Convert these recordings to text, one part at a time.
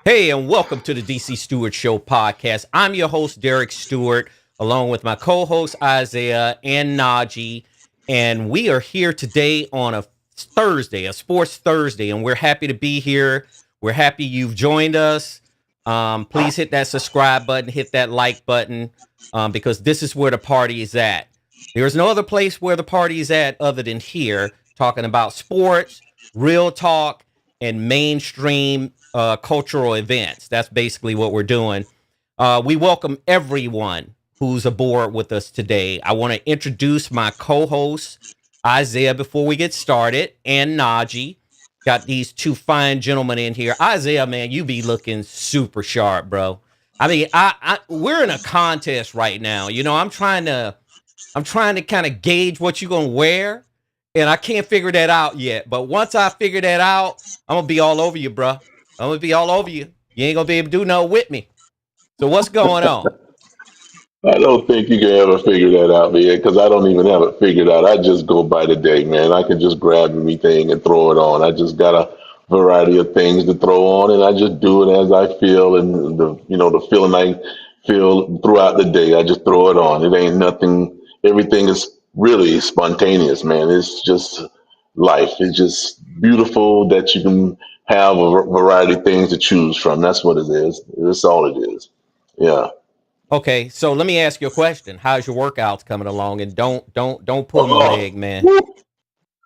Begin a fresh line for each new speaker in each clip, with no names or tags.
Hey, and welcome to the DC Stewart Show podcast. I'm your host, Derek Stewart, along with my co host, Isaiah and Najee. And we are here today on a Thursday, a sports Thursday, and we're happy to be here. We're happy you've joined us. Please hit that subscribe button, hit that like button, because this is where the party is at. There's no other place where the party is at other than here, talking about sports, real talk, and mainstream cultural events. That's basically what we're doing. We welcome everyone who's aboard with us today. I want to introduce my co-host, Isaiah, before we get started, and Najee. Got these two fine gentlemen in here. Isaiah, man, you be looking super sharp, bro. I mean, we're in a contest right now. You know, I'm trying to kind of gauge what you're gonna wear, and I can't figure that out yet. But once I figure that out, I'm gonna be all over you, bro. I'm gonna be all over you. You ain't gonna be able to do no with me. So what's going on?
I don't think you can ever figure that out, man, because I don't even have it figured out. I just go by the day, man. I can just grab anything and throw it on. I just got a variety of things to throw on, and I just do it as I feel, and the feeling I feel throughout the day. I just throw it on. It ain't nothing. Everything is really spontaneous, man. It's just life. It's just beautiful that you can have a variety of things to choose from. That's what it is. That's all it is. Yeah.
Okay, so let me ask you a question. How's your workouts coming along? And don't pull my leg,
Oh,
man.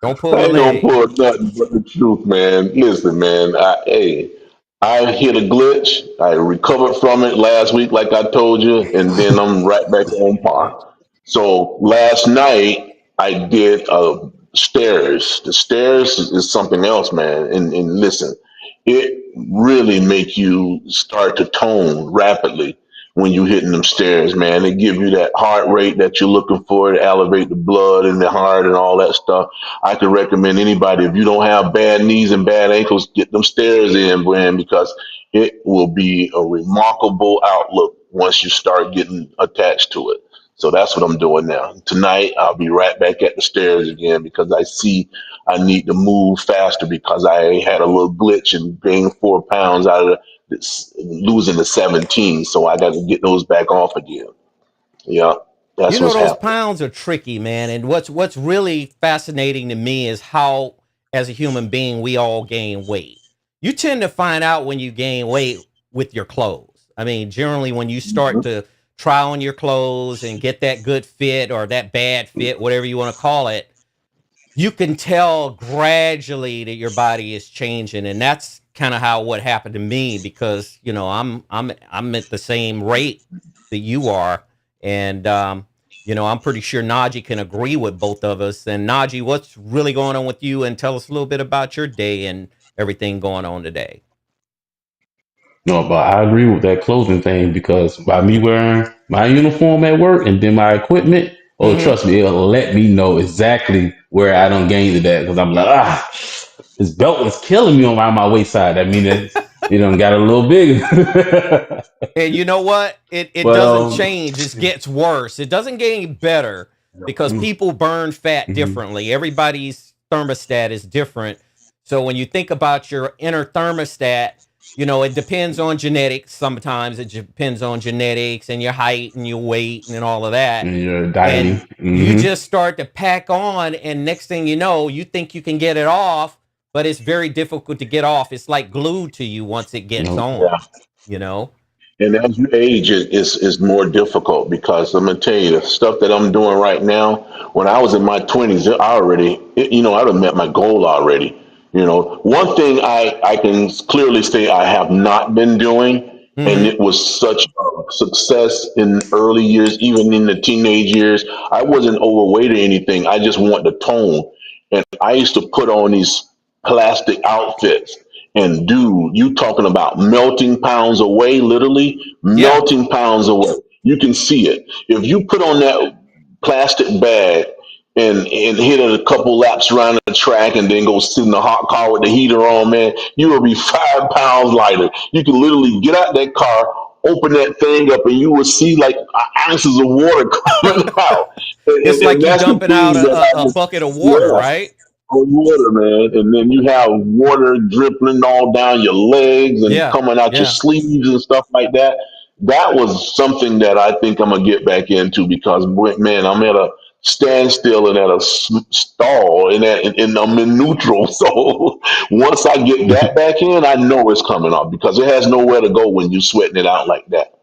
Don't pull
I
my
ain't gonna
leg.
pull nothing but the truth, man. Listen, man. I hit a glitch. I recovered from it last week, like I told you, and then I'm right back on par. So last night I did stairs. The stairs is something else, man. And listen, it really make you start to tone rapidly when you hitting them stairs, man. They give you that heart rate that you're looking for to elevate the blood and the heart and all that stuff. I could recommend anybody, if you don't have bad knees and bad ankles, get them stairs in, man, because it will be a remarkable outlook once you start getting attached to it. So that's what I'm doing now. Tonight, I'll be right back at the stairs again because I see I need to move faster because I had a little glitch and gained 4 pounds out of this, losing the 17. So I got to get those back off again. Yeah,
You
that's
know
what's
those
happening.
pounds are tricky, man. And what's really fascinating to me is how, as a human being, we all gain weight. You tend to find out when you gain weight with your clothes. I mean, generally, when you start to try on your clothes and get that good fit or that bad fit, whatever you want to call it, you can tell gradually that your body is changing, and that's kind of how what happened to me because I'm at the same rate that you are, and I'm pretty sure Najee can agree with both of us. And Najee, what's really going on with you? And tell us a little bit about your day and everything going on today.
No, but I agree with that clothing thing because by me wearing my uniform at work and then my equipment, oh,
Mm-hmm.
trust me, it'll let me know exactly where I don't gain it at because I'm like, this belt is killing me around my waist side. I mean, it done got a little bigger.
And you know what? It
but
doesn't change. It gets worse. It doesn't get any better because
mm,
people burn fat
mhm.
differently. Everybody's thermostat is different. So when you think about your inner thermostat, it depends on genetics. Sometimes it depends on genetics and your height and your weight and all of that.
And you're dieting.
And you just start to pack on, and next thing you know, you think you can get it off, but it's very difficult to get off. It's like glued to you once it gets
Nope.
on, you know?
And as you age, is more difficult because I'm gonna tell you the stuff that I'm doing right now. When I was in my 20s, I'd have met my goal already. One thing I can clearly say I have not been doing, and
Mm-hmm.
it was such a success in early years, even in the teenage years. I wasn't overweight or anything. I just wanted to tone, and I used to put on these plastic outfits. And dude, you talking about melting pounds away, literally
Yeah.
melting pounds away. You can see it. If you put on that plastic bag and hit it a couple laps around the track and then go sit in the hot car with the heater on, man, you will be 5 pounds lighter. You can literally get out that car, open that thing up, and you will see like ounces of water coming out. And,
It's
and,
like
and
you
that's the
dumping out
things that
a
I just,
bucket of water,
yeah.
right?
cold water, man, and then you have water dripping all down your legs and
Yeah,
coming out your
yeah,
sleeves and stuff like that. That was something that I think I'm gonna get back into because, man, I'm at a standstill and at a stall, and I'm in neutral. So once I get that back in, I know it's coming off because it has nowhere to go when you're sweating it out like that.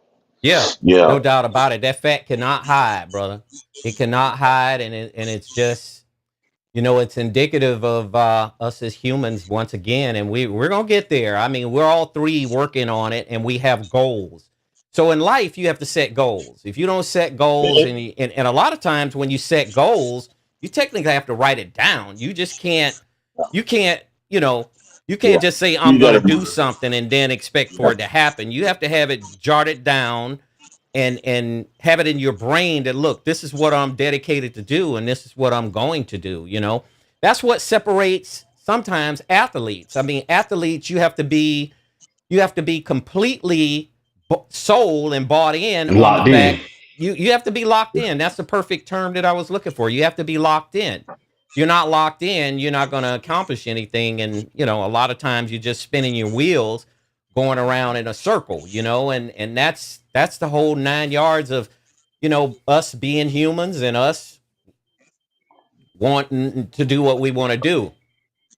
yeah.
Yeah.
No doubt about it. That fat cannot hide, brother. It cannot hide, and it's just it's indicative of us as humans once again, and we're gonna get there. I mean, we're all three working on it, and we have goals. So in life, you have to set goals. If you don't set goals, and a lot of times when you set goals, you technically have to write it down. You just can't. You can't. You know. You
Yeah.
can't just say I'm
You
gonna
gotta
do something and then expect for it to happen. You have to have it jotted down and have it in your brain that look, this is what I'm dedicated to do and this is what I'm going to do. That's what separates sometimes athletes. I mean, athletes, you have to be completely sold and bought in on the
Locked in.
fact you have to be locked in. That's the perfect term that I was looking for. You have to be locked in. If you're not locked in, you're not going to accomplish anything. And a lot of times you're just spinning your wheels, going around in a circle. And that's the whole 9 yards of us being humans and us wanting to do what we want to do.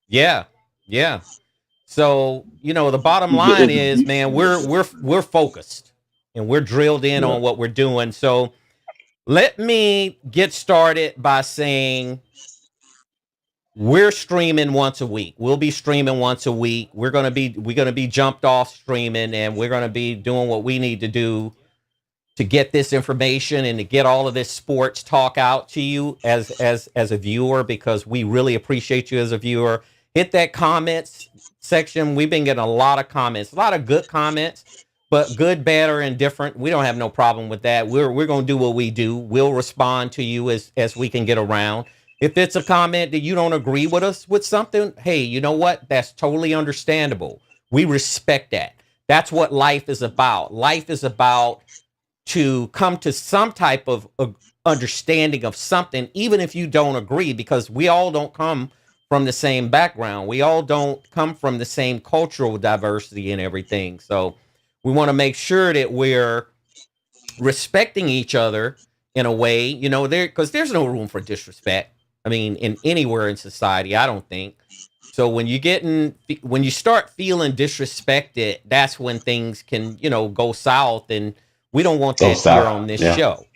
Yeah, yeah. So, the bottom line is, man, we're focused and we're drilled in
Yeah.
on what we're doing. So, let me get started by saying we're streaming once a week. We'll be streaming once a week. We're going to be jumped off streaming, and we're going to be doing what we need to do to get this information and to get all of this sports talk out to you as a viewer, because we really appreciate you as a viewer. Hit that comments section. We've been getting a lot of comments, a lot of good comments, but good, bad, or indifferent. We don't have no problem with that. We're going to do what we do. We'll respond to you as we can get around. If it's a comment that you don't agree with us with something, hey, you know what? That's totally understandable. We respect that. That's what life is about. Life is about to come to some type of understanding of something, even if you don't agree, because we all don't come from the same background. We all don't come from the same cultural diversity and everything. So we want to make sure that we're respecting each other in a way, because there's no room for disrespect. I mean, in anywhere in society, I don't think. So when you start feeling disrespected, that's when things can, go south, and we don't want
Go
that here
south.
on this
Yeah.
show.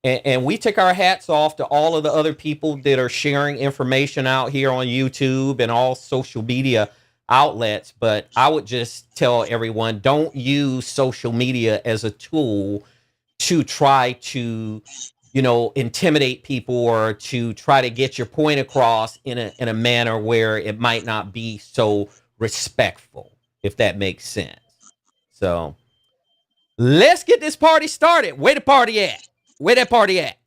And we take our hats off to all of the other people that are sharing information out here on YouTube and all social media outlets. But I would just tell everyone, don't use social media as a tool to try to intimidate people or to try to get your point across in a manner where it might not be so respectful, if that makes sense. So let's get this party started. Where the party at? Where that party at?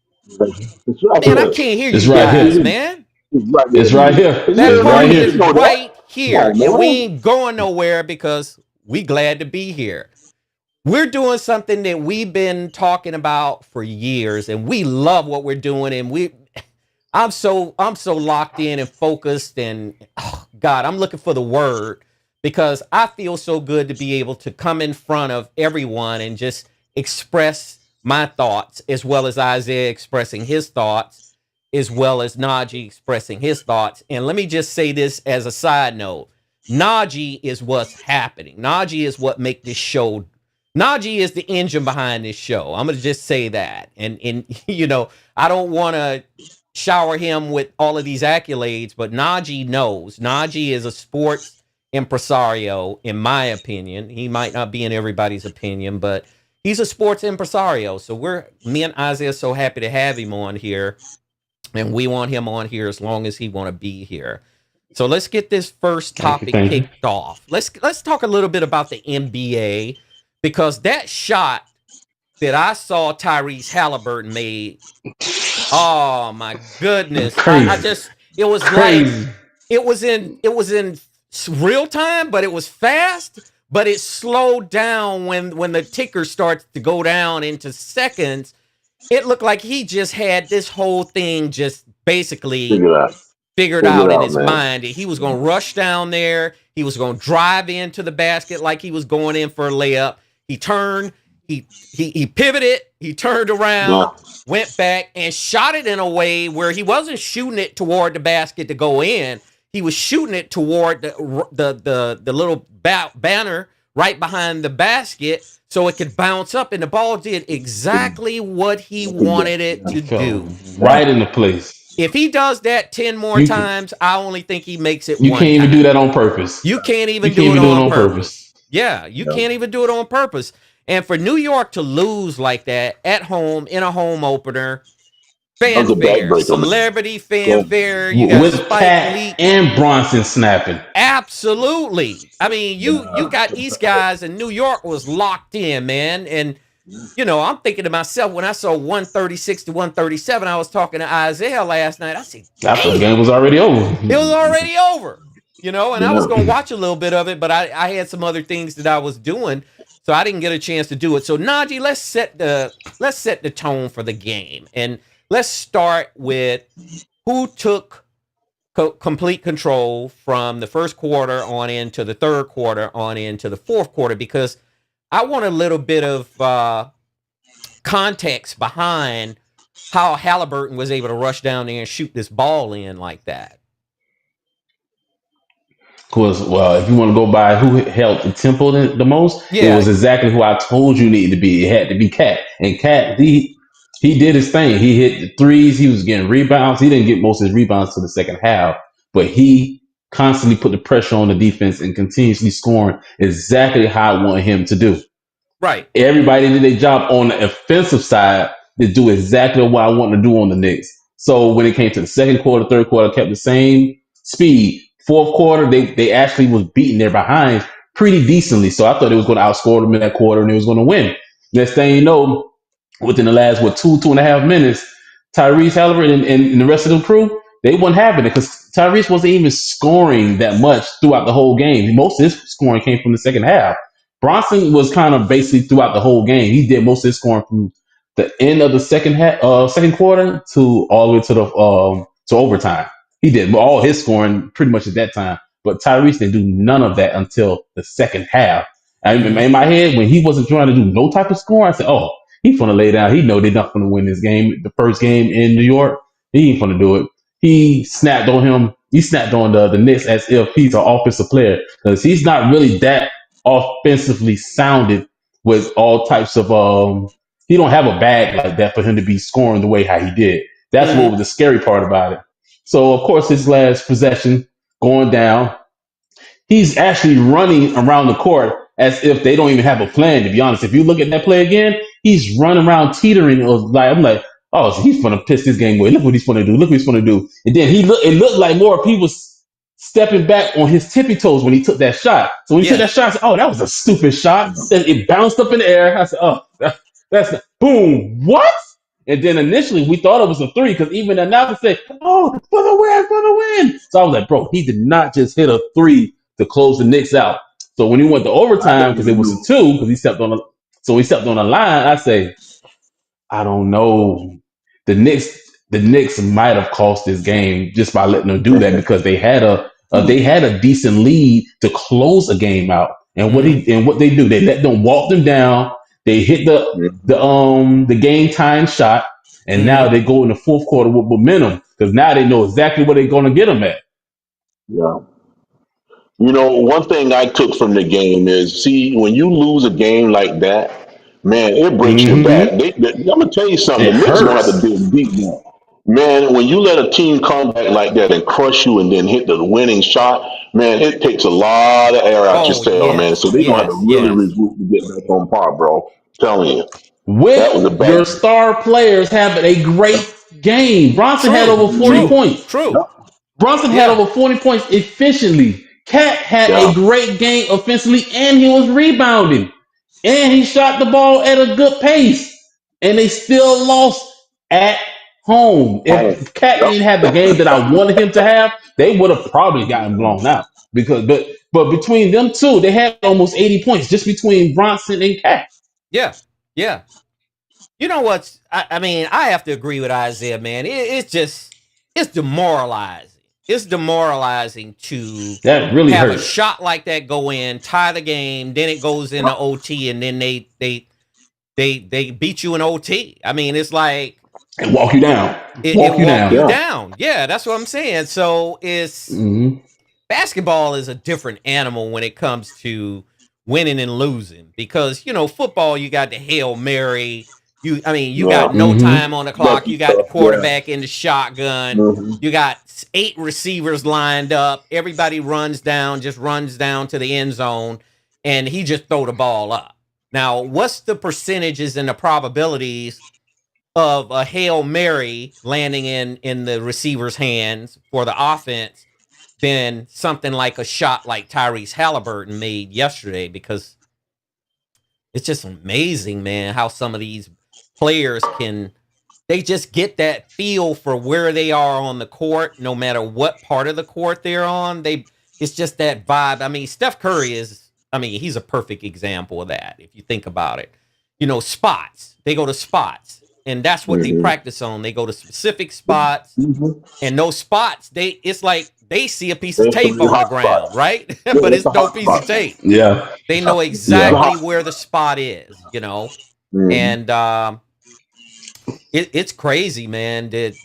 It's right
Man, I
here.
can't hear
It's
you
right
guys,
here.
man.
It's right
It's right
here.
here.
It's
That
It's
here.
right
party
You
is
here.
know that?
right
Come
here,
on,
and we
man.
ain't going nowhere because we glad to be here. We're doing something that we've been talking about for years, and we love what we're doing, and I'm so locked in and focused, and oh God, I'm looking for the word, because I feel so good to be able to come in front of everyone and just express my thoughts, as well as Isaiah expressing his thoughts, as well as Najee expressing his thoughts. And let me just say this as a side note. Najee is what's happening. Najee is what make this show. Najee is the engine behind this show. I'm gonna just say that. And I don't want to shower him with all of these accolades, but Najee knows. Najee is a sports impresario, in my opinion. He might not be in everybody's opinion, but he's a sports impresario. So me and Isaiah are so happy to have him on here, and we want him on here as long as he want to be here. So let's get this first
Thank you.
topic
Thank you.
kicked off. Let's talk a little bit about the NBA, because that shot that I saw Tyrese Halliburton made. Oh my goodness. I
Crazy.
just it was like
Crazy.
it was in real time, but it was fast, but it slowed down when the ticker starts to go down into seconds. It looked like he just had this whole thing just basically
Figure it out.
figured
Figure
out
it
in
out,
his
man.
mind that he was going to rush down there. He was going to drive into the basket like he was going in for a layup. He turned, he pivoted, he turned
Yeah.
around, went back and shot it in a way where he wasn't shooting it toward the basket to go in. He was shooting it toward the little banner right behind the basket so it could bounce up, and the ball did exactly what he wanted it
It
to
fell
do.
right into place.
If he does that 10 more
You can,
times, I only think he makes it
you
one
can't even do
time.
that on purpose.
You can't
You
even
can't
do it
even do it
on
on
purpose.
purpose.
Yeah, you
Yeah.
can't even do it on purpose. And for New York to lose like that at home in a home opener,
That was a
fanfare,
backbreaker, man.
celebrity
Yeah.
fanfare, you got
With
Spike
Cat
Lee.
and Bronson snapping.
Absolutely. I mean, you got East guys, and New York was locked in, man. And I'm thinking to myself when I saw 136 to 137, I was talking to Isaiah last night. I said,
I thought the
damn,
game was already
it was
over.
already over. And I was
Yeah.
going to watch a little bit of it, but I had some other things that I was doing, so I didn't get a chance to do it. So Najee, let's set the tone for the game, and let's start with who took complete control from the first quarter on into the third quarter on into the fourth quarter, because I want a little bit of context behind how Halliburton was able to rush down there and shoot this ball in like that.
Course, well, if you want to go by who held the tempo the most, it
Yeah,
was exactly who I told you needed to be. It had to be Cat, and Cat he did his thing. He hit the threes. He was getting rebounds. He didn't get most of his rebounds to the second half, but he constantly put the pressure on the defense and continuously scoring exactly how I wanted him to do.
right.
Everybody did their job on the offensive side to do exactly what I wanted to do on the Knicks. So when it came to the second quarter, third quarter, kept the same speed. Fourth quarter, they actually was beating their behinds pretty decently. So I thought they was going to outscore them in that quarter and they was going to win. Next thing you know, within the last 2.5 minutes, Tyrese Halliburton and the rest of the crew, they wasn't having it because Tyrese wasn't even scoring that much throughout the whole game. Most of his scoring came from the second half. Bronson was kind of basically throughout the whole game. He did most of his scoring from the end of the second quarter to all the way to overtime. He did all his scoring pretty much at that time. But Tyrese didn't do none of that until the second half.
Mm-hmm.
In my head, when he wasn't trying to do no type of scoring, I said, "Oh, he's gonna lay down. He know they're not gonna win this game. The first game in New York, he ain't gonna do it." He snapped on him. He snapped on the Knicks as if he's an offensive player because he's not really that offensively sounded with all types of he don't have a bag like that for him to be scoring the way how he did. That's what
Mm-hmm.
was the scary part about it. So of course his last possession going down, he's actually running around the court as if they don't even have a plan. To be honest, if you look at that play again, he's running around teetering. I'm like, oh, so he's gonna piss this game away. Look what he's gonna do. Look what he's gonna do. And then it looked like more people stepping back on his tippy toes when he took that shot. So when he took that
Yes.
shot, I said, oh, that was a stupid shot. Then it bounced up in the air. I said, oh, that's boom. What? And then initially we thought it was a three because even the announcer said, oh, for the win, for the win. So I was like, bro, he did not just hit a three to close the Knicks out. So when he went to
I
overtime,
think
because
you
it was a
knew.
two, because he stepped on the line, I say, I don't know. The Knicks might have cost this game just by letting them do that because they had a decent lead to close a game out. And
Mm-hmm.
what they do, they let them walk them down. They hit the game time shot, and now
Mm-hmm.
they go in the fourth quarter with momentum because now they know exactly where they're going to get them at.
Yeah. One thing I took from the game is, see, when you lose a game like that, man, it breaks your back.
Hmm.
I'm gonna tell you something.
It
The Knicks gonna have to
hurts.
dig deep now. Man, when you let a team come back like that and crush you and then hit the winning shot, man, it takes a lot of air out your
Oh
sail, man. So
yes,
they're gonna have to
yes,
really
yes.
regroup to get back on par, bro. Telling you, that was a
With
bad.
your star players having a great game. Bronson had
True,
over 40
true,
points.
true.
Yep,
Bronson had
Yeah,
over 40 points efficiently. Cat had
yeah,
a great game offensively, and he was rebounding. And he shot the ball at a good pace. And they still lost at home.
home.
If Cat
Yep.
didn't have the game that I wanted him to have, they would have probably gotten blown out. But between them two, they had almost 80 points just between Bronson and Cat.
yeah, yeah. You know what's? I mean, I have to agree with Isaiah, man. It's demoralizing it's demoralizing to
That really
have a
hurts.
shot like that go in, tie the game, then it goes into OT, and then they beat you in OT. I mean, it's like
And walk you down.
it
Walk you
walk
down.
you
Yeah.
down. Yeah, that's what I'm saying. So it's
Mm-hmm.
basketball is a different animal when it comes to winning and losing because football you got the Hail Mary. You
Yeah.
got no
Mm-hmm.
time on the clock.
Lucky
You got the
stuff. Yeah.
quarterback in the shotgun.
Mm-hmm.
You got 8 receivers lined up. Everybody just runs down to the end zone, and he just throw the ball up. Now, what's the percentages and the probabilities of a Hail Mary landing in the receiver's hands for the offense than something like a shot like Tyrese Halliburton made yesterday? Because it's just amazing, man, how some of these players they just get that feel for where they are on the court, no matter what part of the court they're on. It's just that vibe. I mean, Steph Curry he's a perfect example of that. If you think about it, spots, they go to spots, and that's what they
Mm-hmm.
practice on. They go to specific spots,
Mm-hmm.
and those spots, it's like they see a piece of
It's
tape
the
on the
hot spot.
ground, right?
Yeah,
But
it's
it's
a
no
hot
piece of
spot.
tape.
Yeah.
They know
It's a
Yeah.
exactly
hot
where
spot.
the spot is,
Mm-hmm.
and it's crazy, man, that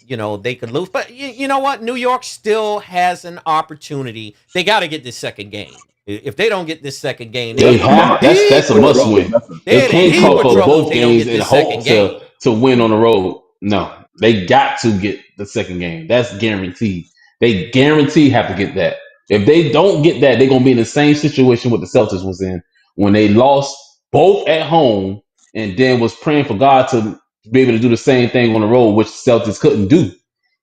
they could lose. But you know what? New York still has an opportunity. They got to get this second game. If they don't get this second game, they
They
That's a
in
have.
must.
That's
deep
a
Yeah,
must
that's a,
trouble.
win.
that's a,
They
They're
that's
in
a
can't
heap
come
of
must.
for
trouble if
both
they don't
games
get
and
this second
hope
game.
to win on the road. No, they got to get the second game. That's guaranteed. They guarantee have to get that. If they don't get that, they're gonna be in the same situation what the Celtics was in when they lost both at home and then was praying for God to be able to do the same thing on the road, which the Celtics couldn't do.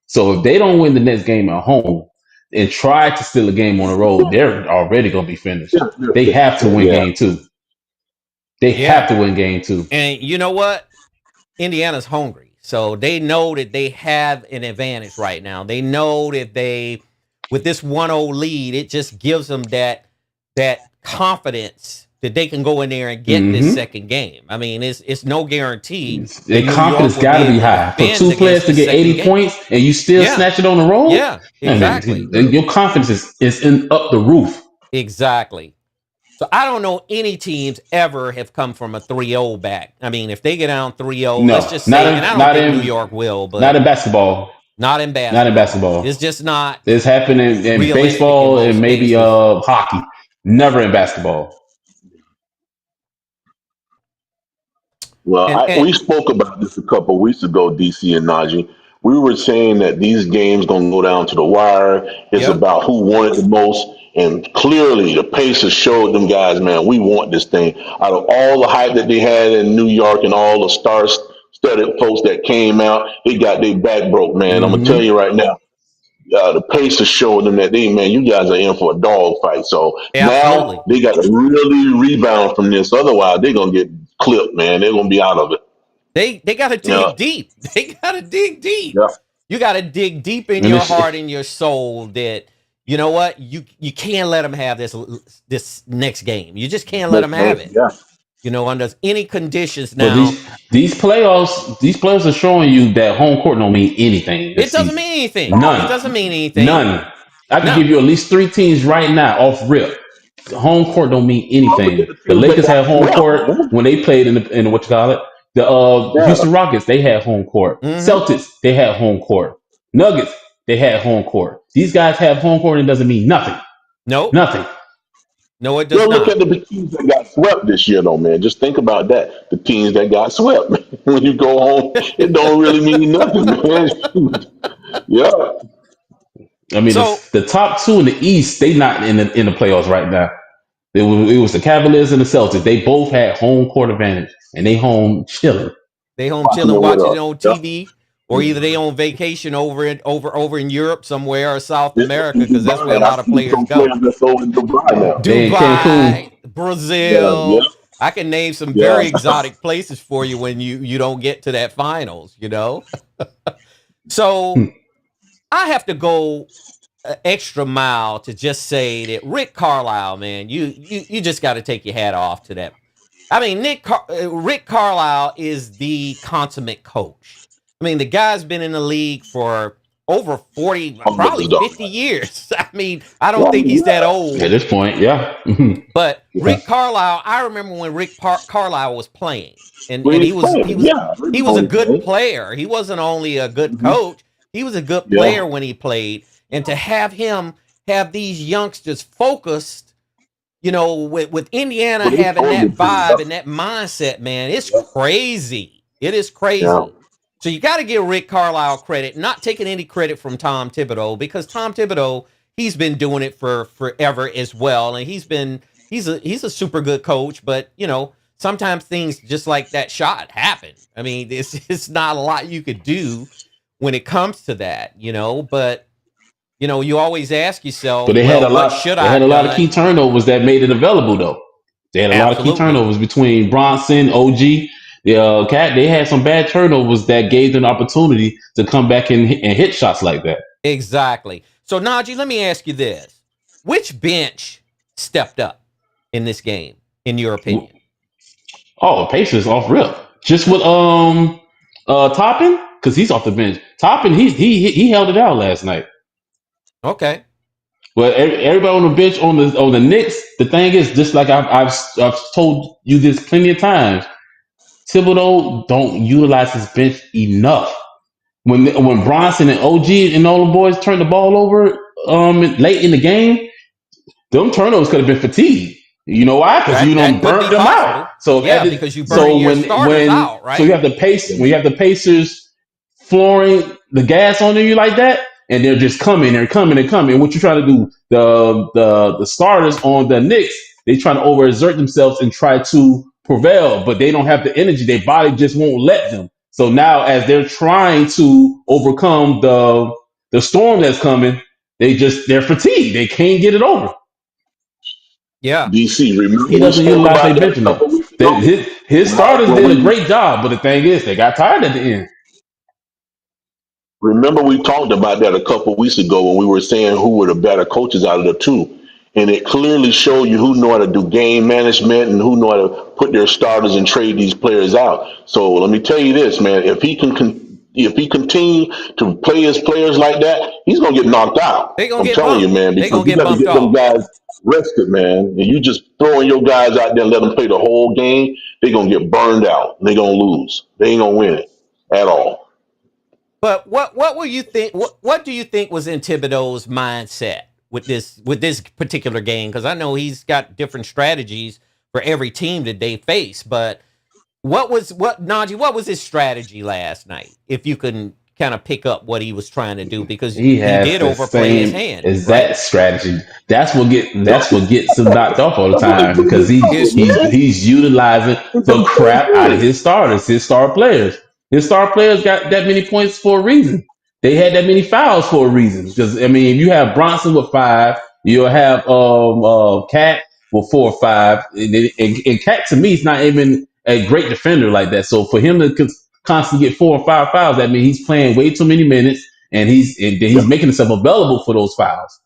So if they don't win the next game at home and try to steal a game on the road, they're already gonna be finished.
Yeah,
They have to win
yeah.
game two. They have
Yeah,
to win game two.
and you know what? Indiana's hungry, so they know that they have an advantage right now. They know that with this 1-0 lead, it just gives them that confidence that they can go in there and get this
Mm-hmm.
second game. I mean, it's no guarantee that
Their
New York
confidence
will
got
be
to be
able to
high. For
defend
two players
against
to
the
get
second
80
game.
points and you still
Yeah,
snatch it on the road,
yeah,
man,
exactly,
your confidence is in up the roof.
exactly. So I don't know any teams ever have come from a 3-0 back. I mean, if they get down 3-0, let's
No,
just say, and I don't
not
think New
in
York will,
not
but
in basketball.
not in
Not in
basketball.
basketball.
It's just not
It's happening in
realistic in
baseball and
most
maybe
cases.
hockey. Never in basketball.
Well,
And
we spoke about this a couple of weeks ago, DC and Najee. We were saying that these games gonna go down to the wire. It's
yep,
about who won it the most, and clearly the Pacers showed them guys, man, we want this thing. Out of all the hype that they had in New York and all the star-studded folks that came out, they got their back broke, man. I'm gonna tell
Mm-hmm.
you right now. The Pacers showed them that man, you guys are in for a dog fight. So now
absolutely.
they got to really rebound from this. Otherwise, they're gonna get clipped, man. They're gonna be out of it.
They got to
Yeah,
dig deep. They got to dig deep.
yeah.
You got to dig deep in
And
your
it's
heart and your soul that you know what you can't let them have this next game. You just can't let them have it.
Yeah.
Under any conditions
but
now.
these playoffs are showing you that home court don't mean anything
It
this
doesn't
season.
mean anything. It
None.
doesn't mean anything.
None. I can
No,
give you at least 3 teams right now off rip. Home court don't mean
Don't forget
anything.
the
The
teams that
Lakers
got
had home
swept,
court
man.
when they played in the what you call it. The
Yeah.
Houston Rockets, they had home court.
mm-hmm.
Celtics, they had home court. Nuggets, they had home court. These guys have home court and it doesn't mean nothing.
Nope.
Nothing.
No, it does
Well, look at
not.
the teams that got swept this year, though, man. Just think about that. The teams that got swept. When you go home, it don't really mean nothing, man. Shoot. Yeah.
I mean,
So
the top two in the East, they not in the playoffs right now. It was the Cavaliers and the Celtics. They both had home court advantage, and they home chilling.
they home
Watching
chilling,
it with
watching it
us.
on
Yeah.
TV, or either they on vacation over in Europe somewhere or South
It's
America
in
because that's where a
Dubai. I
lot of
see
players
some
go.
players that's over in Dubai now.
They in
Dubai,
Cancun.
Yeah, yeah,
Brazil. I can name some
yeah.
very exotic places for you when you don't get to that finals. So I have to go an extra mile to just say that Rick Carlisle, man, you just got to take your hat off to that. I mean, Rick Carlisle is the consummate coach. I mean, the guy's been in the league for over 40,
I'm with
probably
this dog.
50 years. I mean, I don't
Well,
think he's that
yeah.
At
old.
this point, yeah.
But
Yeah.
Rick Carlisle, I remember when Carlisle was playing, and
When he's playing, yeah, I
he was a
remember he's
good
playing.
player. He wasn't only a good
Mm-hmm.
coach; he was a good
Yeah,
player when he played. And to have him have these youngsters focused, with Indiana
but he
having
totally
that
turned
vibe
up.
and that mindset, man, it's
Yeah,
crazy. It is
yeah.
crazy. So you got to give Rick Carlisle credit, not taking any credit from Tom Thibodeau, because Tom Thibodeau, he's been doing it for forever as well, and he's a super good coach. But sometimes things just like that shot happen. I mean, it's not a lot you could do when it comes to that, But you always ask yourself,
But they had
well,
a
what
lot.
should
They
I
had
have
a lot of key
done?
turnovers that made it available, though. They had a lot of key
Absolutely.
turnovers between Bronson, OG, the Cat. They had some bad turnovers that gave them an opportunity to come back and hit shots like that.
Exactly. So Najee, let me ask you this: which bench stepped up in this game, in your opinion?
Oh, Pacers off rip. Just with Toppin, because he's off the bench. Toppin, he held it out last night.
Okay.
Well, everybody on the bench on the Knicks. The thing is, just like I've told you this plenty of times, Thibodeau don't utilize his bench enough. When Bronson and OG and all the boys turned the ball over late in the game, them turnovers could have been fatigue. You know why? Because you
That
don't
could be
burnt them out.
possible.
So
Yeah, because you burn
so
your starters out,
so you
right?
have the pace when you have the Pacers flooring the gas on you like that, and they're just coming, they're coming, and coming. What you trying to do? The starters on the Knicks, they trying to overexert themselves and try to prevail, but they don't have the energy. Their body just won't let them. So now, as they're trying to overcome the storm that's coming, they're fatigued. They can't get it over.
Yeah.
DC, remember
He
we
doesn't
spoke
utilize
about
their
that
bench
a
enough.
couple weeks
That
ago
his
when I
starters
when
did a
we
great job, but the thing is, they got tired at the end.
remember we talked about that a couple weeks ago when we were saying who were the better coaches out of the two, and it clearly showed you who know how to do game management and who know how to put their starters and trade these players out. So let me tell you this, man: if he continue to play his players like that, he's gonna get knocked out.
They're gonna
I'm
get
telling you,
bumped.
man,
They're
because
gonna
you
get
got to
bumped
get them
off.
guys rested, man. And you just throwing your guys out there and let them play the whole game, they're gonna get burned out. They're gonna lose. They ain't gonna win it at all.
But what will you think? What do you think was in Thibodeau's mindset with this particular game? Because I know he's got different strategies for every team that they face. But what Najee? What was his strategy last night? If you can kind of pick up what he was trying to do, because
He
he
has
did
the
overplay his
same
hand, right?
exact strategy.
Yep.
That's what gets him knocked off all the
That's what they
time
do in
because
the
he
cover,
His
he's
man.
he's utilizing
Because
the
he plays
crap out of
good.
his starters, his star players. His star players got that many points for a reason. They had that many fouls for a reason. Because I mean, if you have Bronson with 5, you'll have Cat with 4 or 5, and Cat to me is not even a great defender like that. So for him to constantly get 4 or 5 fouls, that means he's playing way too many minutes and he's
Yep.
making himself available for those fouls.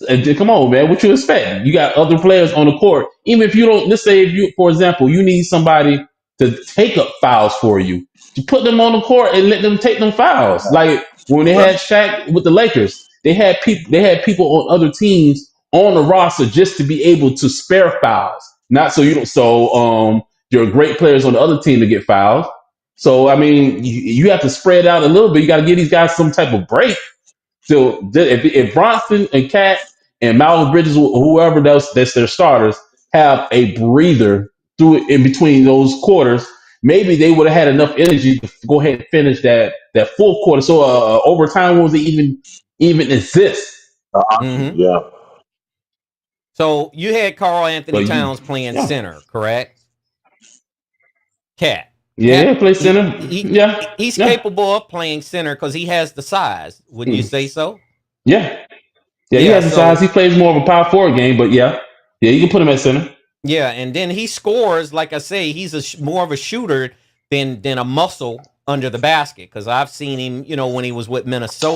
And come on, man, what you expect? You got other players on the court. Even if you don't, let's say if you, for example, you need somebody to take up fouls for you, you put them on the court and let them take them fouls. Like when they had
Right.
Shaq with the Lakers, they had people on other teams on the roster just to be able to spare fouls, not so you don't your great players on the other team to get fouls. So I mean, you have to spread out a little bit. You got to give these guys some type of break. So if Bronson and Cat and Miles Bridges, whoever else that's their starters, have a breather through it in between those quarters, maybe they would have had enough energy to go ahead and finish that fourth quarter. So overtime wasn't even exist.
hmm
Yeah.
So you had Carl Anthony
But
Towns playing
yeah,
center, correct? Cat.
yeah, play
He,
center.
he
Yeah,
he's
yeah,
capable of playing center because he has the size. Wouldn't you
mm,
say so?
yeah, yeah. He
Yeah.
has the size.
So
He plays more of a power forward game, but yeah, you can put him at center.
yeah, and then he scores. Like I say, he's more of a shooter than a muscle under the basket. Because I've seen him, when he was with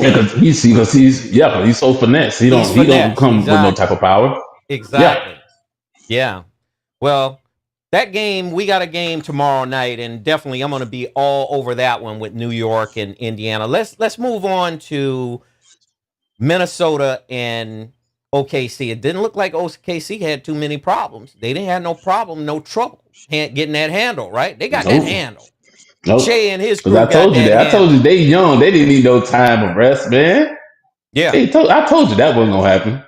Yeah,
Minnesota.
because he's so finesse. He
He's
don't
finesse.
come with no type
Exactly.
of power. Yeah.
Exactly. Yeah. Well, that game, we got a game tomorrow night, and definitely I'm going to be all over that one with New York and Indiana. Let's move on to Minnesota and OKC. It didn't look like OKC had too many problems. They didn't have no problem, no trouble getting that handle, right? They got that
Nope.
handle.
Nope.
Shea and his
Because
crew
I
got
told you
that
that. I told you
handle.
they young. They didn't need no time of rest, man.
Yeah.
I told you that wasn't gonna happen.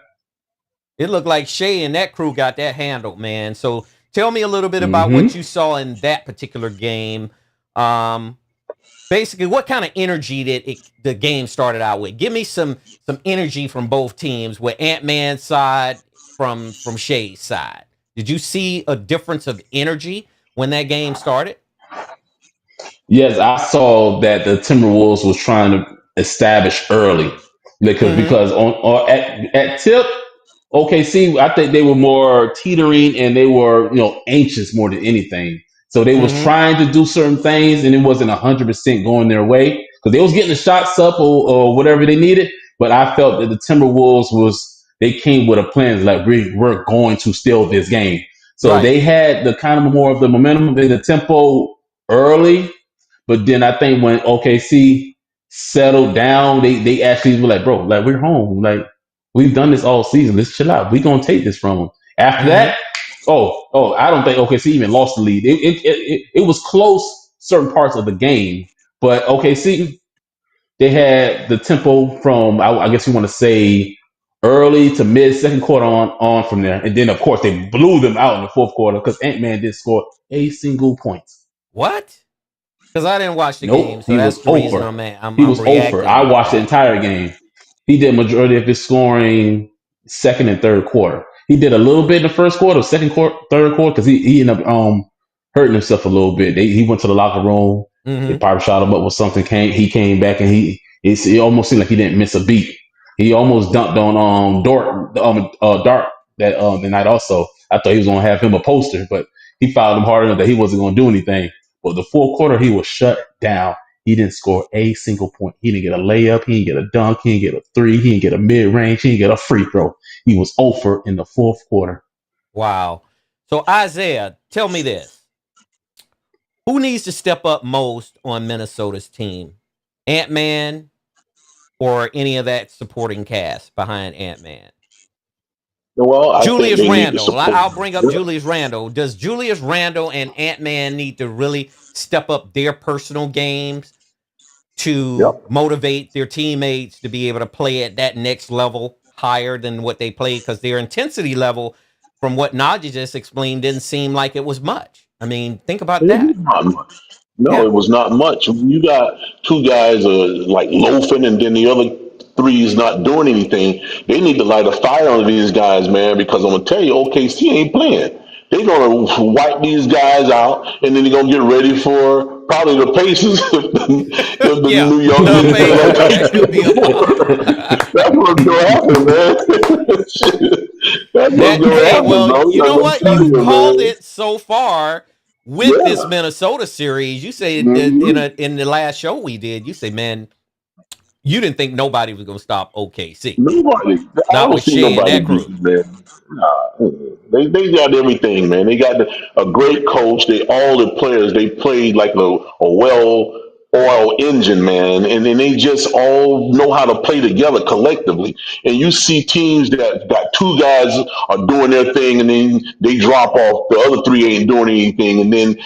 It looked like Shea and that crew got that handled, man. So tell me a little bit about what
Mm-hmm.
you saw in that particular game. Um, Basically, what kind of energy did the game started out with? Give me some energy from both teams, with Ant-Man's side from Shea's side. Did you see a difference of energy when that game started?
Yes, I saw that the Timberwolves was trying to establish early
Mm-hmm.
because on at tip OKC, I think they were more teetering and they were anxious more than anything. So they was
Mm-hmm.
trying to do certain things and it wasn't 100% going their way because they was getting the shots up or whatever they needed. But I felt that the Timberwolves they came with a plan like we're going to steal this game. So
Right.
they had the kind of more of the momentum in the tempo early, but then I think when OKC settled down, they actually were like, bro, like we're home. Like we've done this all season. Let's chill out. We're gonna take this from them. After
Mm-hmm.
that, I don't think OKC even lost the lead. It was close certain parts of the game, but OKC they had the tempo from I guess you want to say early to mid second quarter on from there, and then of course they blew them out in the fourth quarter because Ant Man did score a single point.
What? Because I didn't watch the game,
Nope,
so
he
that's
was
the reason
over.
I'm at,
He
I'm
was over.
reacting
I
like
watched the
that.
entire game. He did majority of his scoring second and third quarter. He did a little bit in the first quarter, second quarter, third quarter, because he ended up hurting himself a little bit. He went to the locker room. They
Mm-hmm.
probably shot him up with something. He came back and it almost seemed like he didn't miss a beat. He almost dunked on Dart that the night also. I thought he was gonna have him a poster, but he fouled him hard enough that he wasn't gonna do anything. But the fourth quarter, he was shut down. He didn't score a single point. He didn't get a layup. He didn't get a dunk. He didn't get a three. He didn't get a mid range. He didn't get a free throw. He was over in the fourth quarter.
Wow. So Isaiah, tell me this: who needs to step up most on Minnesota's team? Ant-Man or any of that supporting cast behind Ant-Man?
Well, I think
Julius
they need to
Randle.
support.
I'll bring up Julius Randle. Does Julius Randle and Ant-Man need to really step up their personal games to
Yep.
motivate their teammates to be able to play at that next level higher than what they played? Because their intensity level, from what Najee just explained, didn't seem like it was much. I mean, think about
It
that.
was not much. No,
Yeah.
it was not much. When you got two guys like loafing, and then the other three is not doing anything. They need to light a fire on these guys, man. Because I'm gonna tell you, OKC ain't playing. They're gonna wipe these guys out, and then they're gonna get ready for probably the Pacers if the
Yeah.
New York
The
Knicks are like
Pacers.
I
That could be a
That's what's gonna happen, man. Shit. That's what's
that.
gonna
Hey,
happen,
well,
bro.
you
Like
know
I'm
what?
telling
You've
you,
called
man.
it so far with this
Yeah.
Minnesota series. You say
Mhm.
in the last show we did, you say, man, you didn't think nobody was going to stop OKC,
Nobody. I
not
don't
with
see
Shea and
nobody
that crew.
beating them. Nah, they got everything, man. They got a great coach. They all the players. They played like a well oiled engine, man, and then they just all know how to play together collectively. And you see teams that got two guys are doing their thing, and then they drop off. The other three ain't doing anything, and then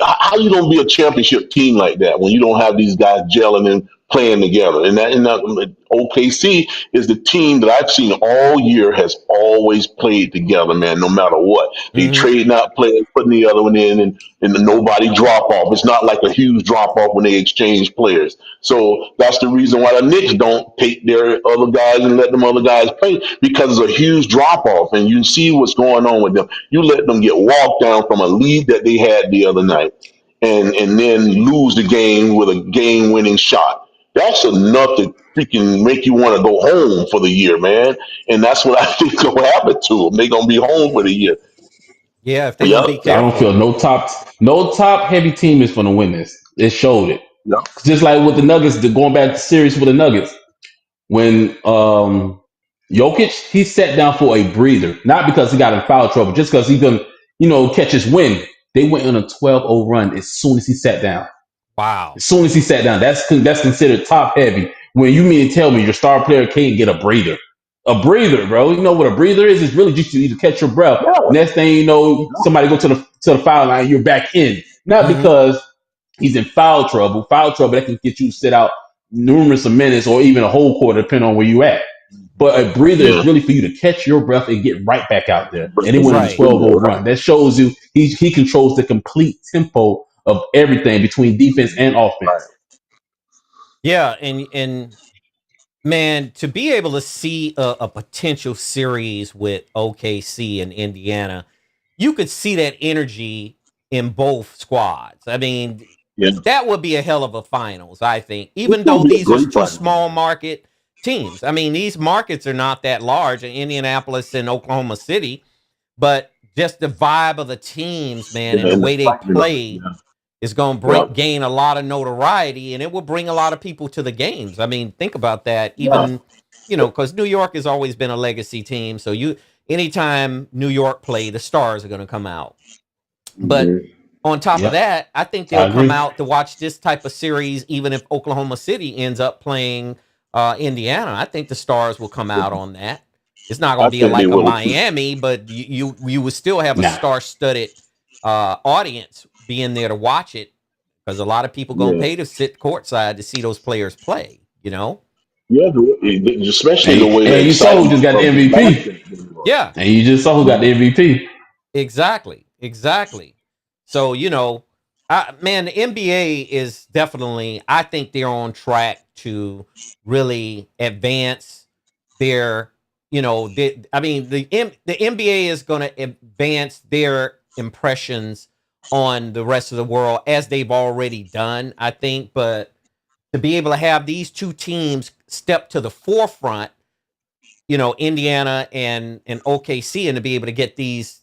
how you gonna be a championship team like that when you don't have these guys gelling and playing together? And that OKC is the team that I've seen all year has always played together, man. No matter what, they
Mm-hmm.
trading out players, putting the other one in, and nobody drop off. It's not like a huge drop off when they exchange players. So that's the reason why the Knicks don't take their other guys and let them other guys play, because it's a huge drop off. And you see what's going on with them. You let them get walked down from a lead that they had the other night, and then lose the game with a game winning shot. That's enough to freaking make you want to go home for the year, man. And that's what I think will happen to them. They're gonna be home for the year.
Yeah, if they're going to be
Yep.
I don't
careful.
feel no top heavy team is going to win this. It showed it.
Yep.
Just like with the Nuggets, going back to series with the Nuggets, when Jokic he sat down for a breather, not because he got in foul trouble, just because he couldn't catch his wind. They went on a 12-0 run as soon as he sat down.
Wow.
As soon as he sat down, that's considered top heavy. when you mean to tell me your star player can't get a breather. A breather, bro. You know what a breather is? It's really just you to catch your breath.
Yeah,
Next thing you know, somebody go to the foul line, you're back in. Not
Mm-hmm.
because he's in foul trouble. Foul trouble that can get you to sit out numerous of minutes or even a whole quarter, depending on where you at. But a breather
yeah.
is really for you to catch your breath and get right back out there. And he went on a
Right.
12-0 run. That shows you he controls the complete tempo of everything between defense and
Right.
offense.
Yeah, and man, to be able to see a potential series with OKC and Indiana, you could see that energy in both squads. I mean,
Yeah.
that would be a hell of a finals, I think,
This
even
will
though
be a
these are
great
two
fight.
small market teams. I mean, these markets are not that large in Indianapolis and Oklahoma City, but just the vibe of the teams, man,
Yeah,
and the
and the
way they
excitement of it.
play is going to
Yeah.
gain a lot of notoriety, and it will bring a lot of people to the games. I mean, think about that.
Yeah.
Even because New York has always been a legacy team, so anytime New York play, the stars are going to come out. But
Hmm.
on top of
Yep,
that, I think
I
they'll come
agree.
out to watch this type of series, even if Oklahoma City ends up playing Indiana. I think the stars will come out on that. It's not going
I
to be
think they
like a
will too.
Miami, but you would still have a
Nah.
star-studded audience being there to watch it because a lot of people going to
Yeah.
pay to sit courtside to see those players play. You know?
Yeah, especially the way the
And you saw who just
excitement
got the
of the last
MVP.
game was.
Yeah.
And you just saw who got the MVP.
Exactly. Exactly. So, man, the NBA is definitely, I think they're on track to really advance their, I mean, the NBA is going to advance their impressions on the rest of the world as they've already done, I think. But to be able to have these two teams step to the forefront, Indiana and OKC, and to be able to get these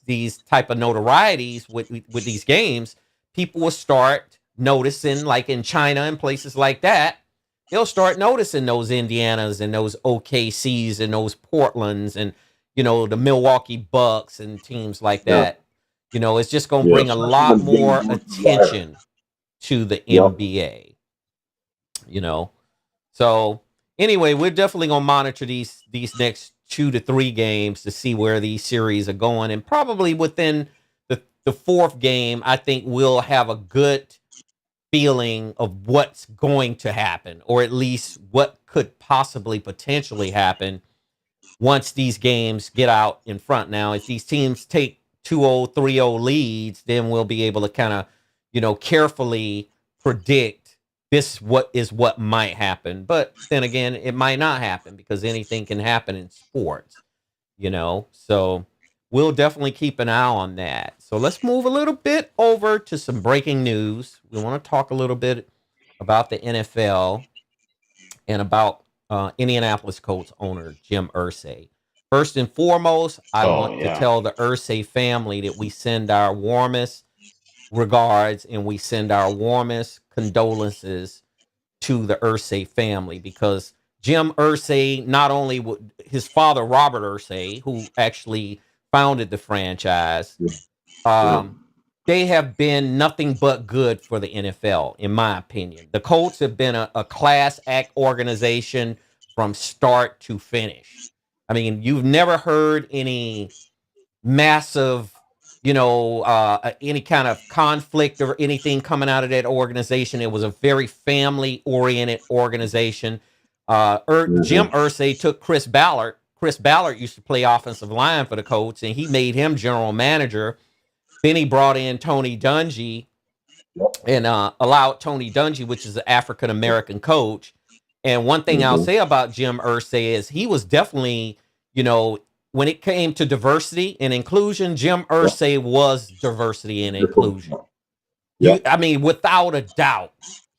type of notorieties with these games, people will start noticing, like in China and places like that. They'll start noticing those Indianas and those OKCs and those Portlands and the Milwaukee Bucks and teams like
Yeah.
that. It's just going to
Yeah.
bring a
Especially
lot
when the game
more
goes to live.
attention to the
Yep.
NBA. You know, so anyway, we're definitely gonna monitor these next 2 to 3 games to see where these series are going, and probably within the fourth game, I think we'll have a good feeling of what's going to happen, or at least what could possibly potentially happen once these games get out in front. Now, if these teams take 2-0, 3-0 leads, then we'll be able to kind of, carefully predict what might happen. But then again, it might not happen because anything can happen in sports. So we'll definitely keep an eye on that. So let's move a little bit over to some breaking news. We want to talk a little bit about the NFL and about Indianapolis Colts owner Jim Irsay. First and foremost, I
Oh
want to
yeah.
tell the Irsay family that we send our warmest regards and we send our warmest condolences to the Irsay family, because Jim Irsay, not only his father Robert Irsay, who actually founded the franchise,
Yeah. Yeah.
um, they have been nothing but good for the NFL, in my opinion. The Colts have been a class act organization from start to finish. I mean, you've never heard any massive, any kind of conflict or anything coming out of that organization. It was a very family oriented organization. Jim
Hmm.
Irsay took Chris Ballard. Chris Ballard used to play offensive line for the Colts, and he made him general manager. Then he brought in Tony Dungy
Yep.
and allowed Tony Dungy, which is an African American coach. And one thing I'll
Hmm.
say about Jim Irsay is he was definitely, when it came to diversity and inclusion, Jim
Yep.
Irsay was diversity and inclusion.
Yep.
I mean, without a doubt,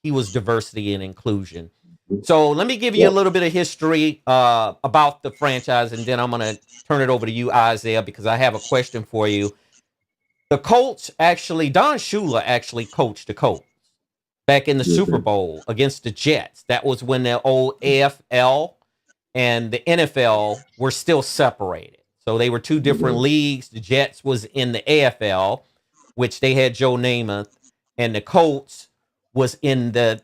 he was diversity and inclusion. So let me give you a
Yep.
little bit of history about the franchise, and then I'm going to turn it over to you, Isaiah, because I have a question for you. The Colts actually, Don Shula actually coached the Colts back in the Super
Hmm.
Bowl against the Jets. That was when the old AFL and the NFL were still separated. So they were two different
Hmm.
leagues. The Jets was in the AFL, which they had Joe Namath, and the Colts was in the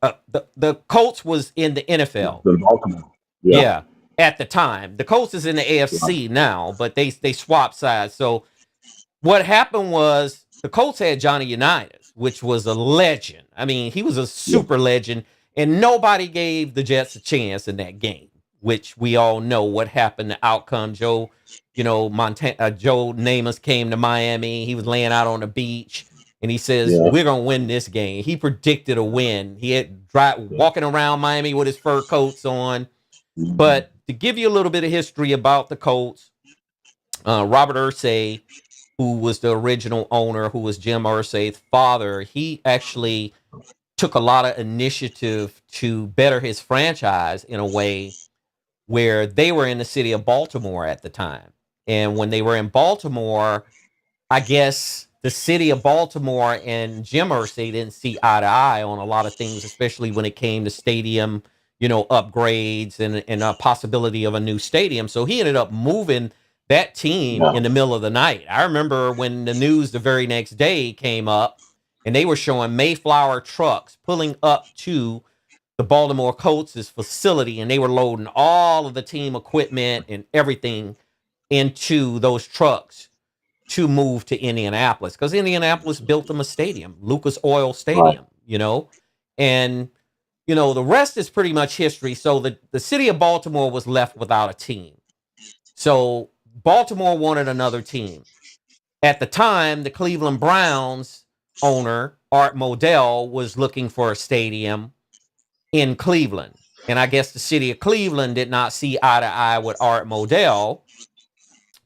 The Colts was in the NFL.
The Baltimore. Yeah.
Yeah, at the time. The Colts is in the
Yeah.
AFC now, but they swapped sides. So what happened was the Colts had Johnny Unitas, which was a legend. I mean, he was a
Yeah.
super legend, and nobody gave the Jets a chance in that game, which we all know what happened, the outcome. Joe Namath came to Miami. He was laying out on the beach, and he says,
Yeah.
"We're gonna win this game." He predicted a win. He had
Yeah.
walking around Miami with his fur coats on.
Mhm.
But to give you a little bit of history about the Colts, Robert Irsay, who was the original owner, who was Jim Irsay's father, he actually took a lot of initiative to better his franchise in a way where they were in the city of Baltimore at the time. And when they were in Baltimore, I guess the city of Baltimore and Jim Irsay didn't see eye to eye on a lot of things, especially when it came to stadium, upgrades and a possibility of a new stadium. So he ended up moving that team
Yeah.
in the middle of the night. I remember when the news the very next day came up and they were showing Mayflower trucks pulling up to the Baltimore Colts' facility, and they were loading all of the team equipment and everything into those trucks to move to Indianapolis, because Indianapolis built them a stadium, Lucas Oil
Right.
Stadium, and the rest is pretty much history. So the city of Baltimore was left without a team. So Baltimore wanted another team. At the time, the Cleveland Browns owner, Art Modell, was looking for a stadium in Cleveland. And I guess the city of Cleveland did not see eye to eye with Art Modell.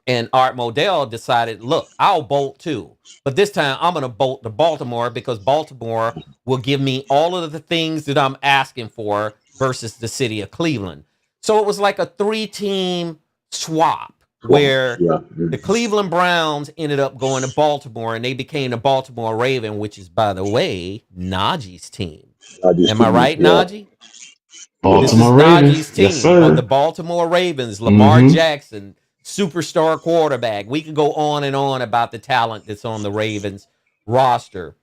And Art Modell decided, look, I'll bolt too. But this time I'm going to bolt to Baltimore because Baltimore will give me all of the things that I'm asking for versus the city of Cleveland. So it was like a 3-team swap
Well,
where
yeah.
the Cleveland Browns ended up going to Baltimore and they became the Baltimore Raven, which is, by the way, Najee's team.
I just
Am I right,
yeah.
Najee? This is
Baltimore
Najee's
Ravens. Yes,
team of the
sir.
Baltimore Ravens, Lamar
Mm-hmm.
Jackson, superstar quarterback. We could go on and on about the talent that's on the Ravens roster.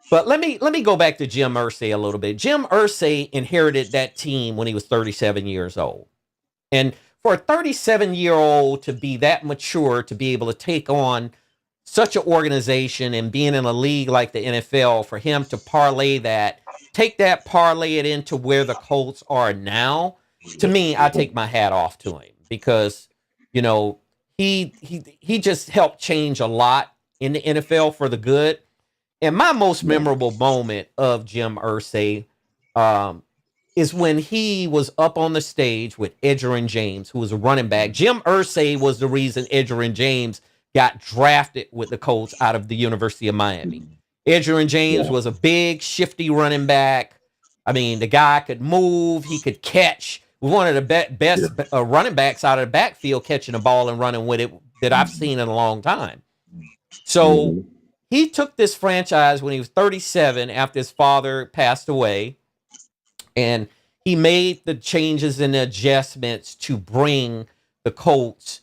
But let me go back to Jim Irsay a little bit. Jim Irsay inherited that team when he was 37 years old. And for a 37-year-old to be that mature, to be able to take on such an organization and being in a league like the NFL, for him to take that, parlay it into where the Colts are now, to me, I take my hat off to him because, he just helped change a lot in the NFL for the good. And my most
Yeah.
memorable moment of Jim Irsay is when he was up on the stage with Edgerrin James, who was a running back. Jim Irsay was the reason Edgerrin James got drafted with the Colts out of the University of Miami. Edgerrin James
Yeah.
was a big, shifty running back. I mean, the guy could move, he could catch. One of the best running backs out of the backfield, catching the ball and running with it that I've seen in a long time. So
Mhm.
he took this franchise when he was 37 after his father passed away, and he made the changes and the adjustments to bring the Colts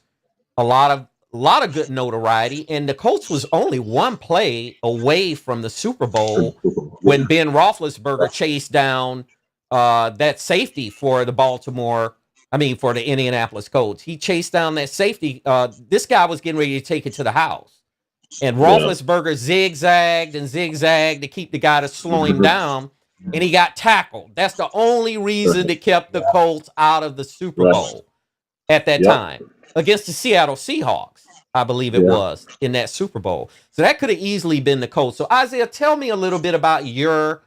a lot of good notoriety. And the Colts was only one play away from the Super Bowl when Ben Roethlisberger chased down that safety for for the Indianapolis Colts. He chased down that safety. This guy was getting ready to take it to the house. And
Yeah.
Roethlisberger zigzagged and zigzagged to keep the guy to slow him down, and he got tackled. That's the only reason that kept the Colts out of the Super
Right.
Bowl at that
Yep.
time against the Seattle Seahawks, I believe it
Yeah.
was, in that Super Bowl. So that could have easily been the Colts. So Isaiah, tell me a little bit about your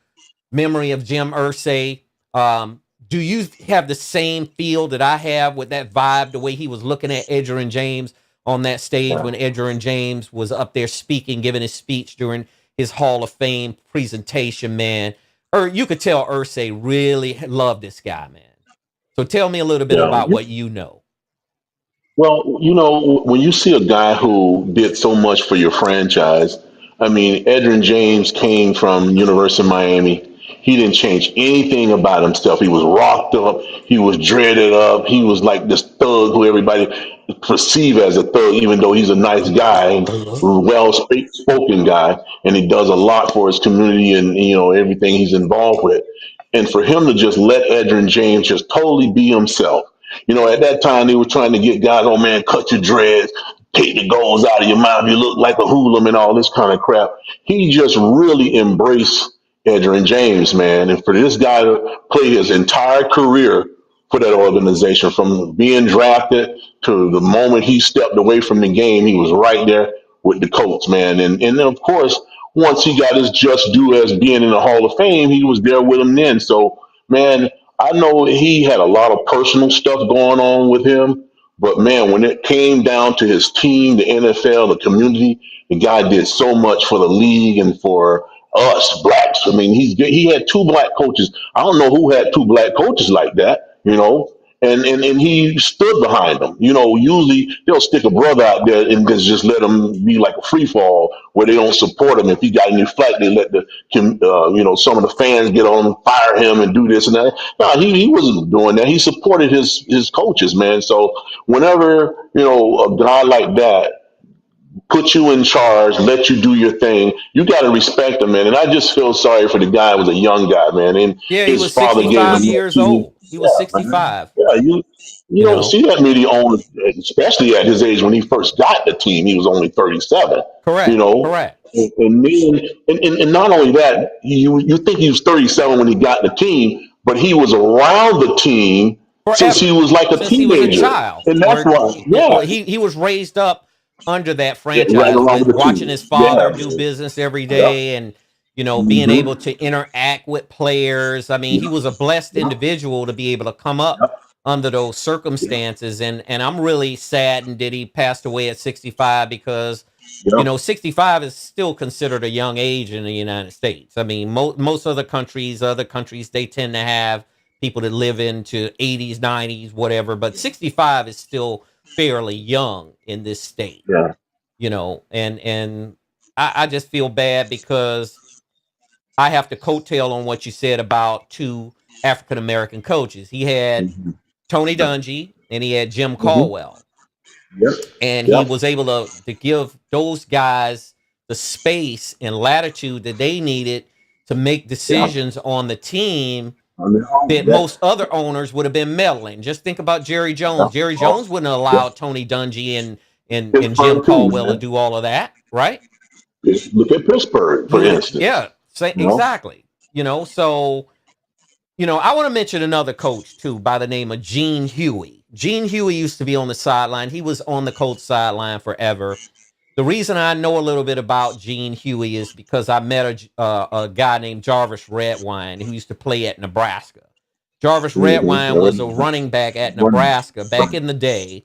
memory of Jim Irsay. Do you have the same feel that I have with that vibe, the way he was looking at Edgerrin James on that stage when Edgerrin James was up there speaking, giving his speech during his Hall of Fame presentation, man? Or you could tell Irsay really loved this guy, man. So tell me a little bit
Yeah.
about what you know.
Well, when you see a guy who did so much for your franchise, I mean, Edrin James came from University of Miami. He didn't change anything about himself. He was rocked up. He was dreaded up. He was like this thug who everybody perceive as a thug, even though he's a nice guy and well spoken guy, and he does a lot for his community and everything he's involved with. And for him to just let Edgerrin James just totally be himself. At that time they were trying to get guys, oh man, cut your dreads, take the goals out of your mouth, you look like a hoodlum and all this kind of crap. He just really embraced Edgerrin James, man. And for this guy to play his entire career for that organization, from being drafted to the moment he stepped away from the game, he was right there with the Colts, man. And then of course, once he got his just due as being in the Hall of Fame, he was there with him then. So, man, I know he had a lot of personal stuff going on with him, but man, when it came down to his team, the NFL, the community, the guy did so much for the league and for us blacks. I mean, he had two black coaches. I don't know who had two black coaches like that. And he stood behind them. Usually they'll stick a brother out there and just let him be like a free fall where they don't support him. If he got any flack, they let some of the fans get on him, fire him, and do this and that. No, he wasn't doing that. He supported his coaches, man. So whenever a guy like that put you in charge, let you do your thing, you got to respect him, man. And I just feel sorry for the guy who was a young guy, man. And
Yeah, he
his
was
father gave
65
him that
years
team.
old. He was
Yeah, man.
65,
Yeah, you
you
don't
know.
see that many owners, especially at his age when he first got the team. He was only 37. You
Correct.
know,
Correct.
and then and not only that, you think he was 37 when he got the team, but he was around the team since he
Forever.
was like a
Since he was a
teenager,
child.
and that's
Or
why, yeah,
he was raised up under that
yeah, right
franchise
along
with
with the
watching
team.
his father
Yeah,
do business every
yeah,
day and being able
mm-hmm.
to interact with players. I mean, he
Yeah,
was a blessed
yeah,
individual to be able to come up
yeah,
under those
yeah,
circumstances, and I'm really saddened that he passed away at 65 because
yeah,
65 is still considered a young age in the United States. I mean, most other countries, they tend to have people that live into 80s, 90s, whatever, but 65 is still fairly young in this state,
yeah.
and I just feel bad because I have to coattail on what you said about two African American coaches. He had
Mm-hmm.
Tony Dungy and he had Jim
Mm-hmm.
Caldwell,
Yep,
and he
yep,
was able to give those guys the space and latitude that they needed to make
yeah.
decisions on the team
I mean,
that
yeah,
most other owners would have been meddling. Just think about Jerry
yeah.
Jones. Jerry
Oh,
Jones wouldn't have
yeah.
allowed Tony Dungy and Jim
Pittsburgh too,
Caldwell to
man.
do all of that, right?
Look at Pittsburgh, for instance.
Yeah, say,
You know,
exactly. So I want to mention another coach too by the name of Gene Huey. Gene Huey used to be on the sideline. He was on the Colts sideline forever. The reason I know a little bit about Gene Huey is because I met a guy named Jarvis Redwine who used to play at Nebraska. Jarvis Redwine was a
mm-hmm.
running back at
Running.
Nebraska back in the day.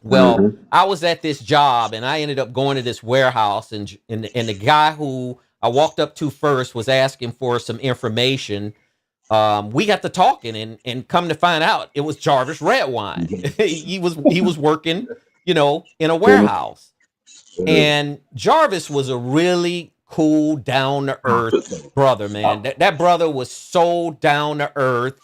Well,
Mm-hmm.
I was at this job and I ended up going to this warehouse, and the guy who I walked up to first was asking for some information. We got to talking, and come to find out it was Jarvis Redwine. he was working, in a warehouse. And Jarvis was a really cool, down to earth brother, man. That brother was so down to earth.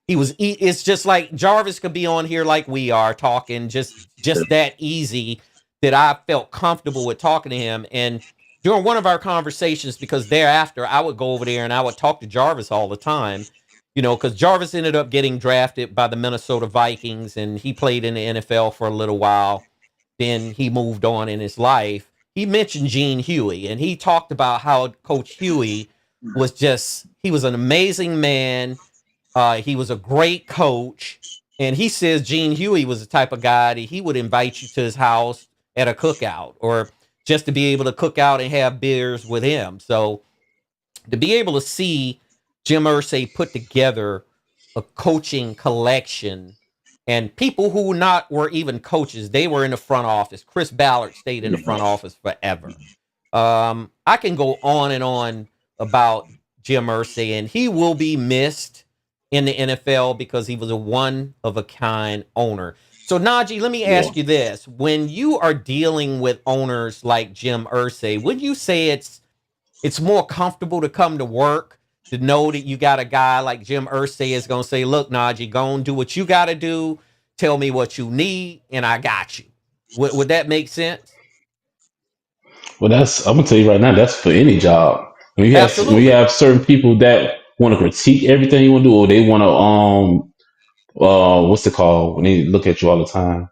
It's just like Jarvis could be on here like we are talking, just that easy that I felt comfortable with talking to him. And during one of our conversations, because thereafter I would go over there and I would talk to Jarvis all the time, because Jarvis ended up getting drafted by the Minnesota Vikings and he played in the NFL for a little while. Then he moved on in his life. He mentioned Gene Huey and he talked about how Coach Huey he was an amazing man. He was a great coach. And he says Gene Huey was the type of guy that he would invite you to his house at a cookout or just to be able to cook out and have beers with him. So to be able to see Jim Irsay put together a coaching collection and people who not were even coaches, they were in the front office. Chris Ballard stayed in the front office forever. I can go on and on about Jim Irsay, and he will be missed in the NFL because he was a one of a kind owner. So Najee, let me
Yeah.
ask you this: when you are dealing with owners like Jim Irsay, would you say it's more comfortable to come to work to know that you got a guy like Jim Irsay is going to say, look, Najee, go and do what you got to do. Tell me what you need, and I got you. Would that make sense?
Well, I'm gonna tell you right now, that's for any job. When you have
Absolutely.
certain people that want to critique everything you want to do, or they want to what's it called when they look at you all the time?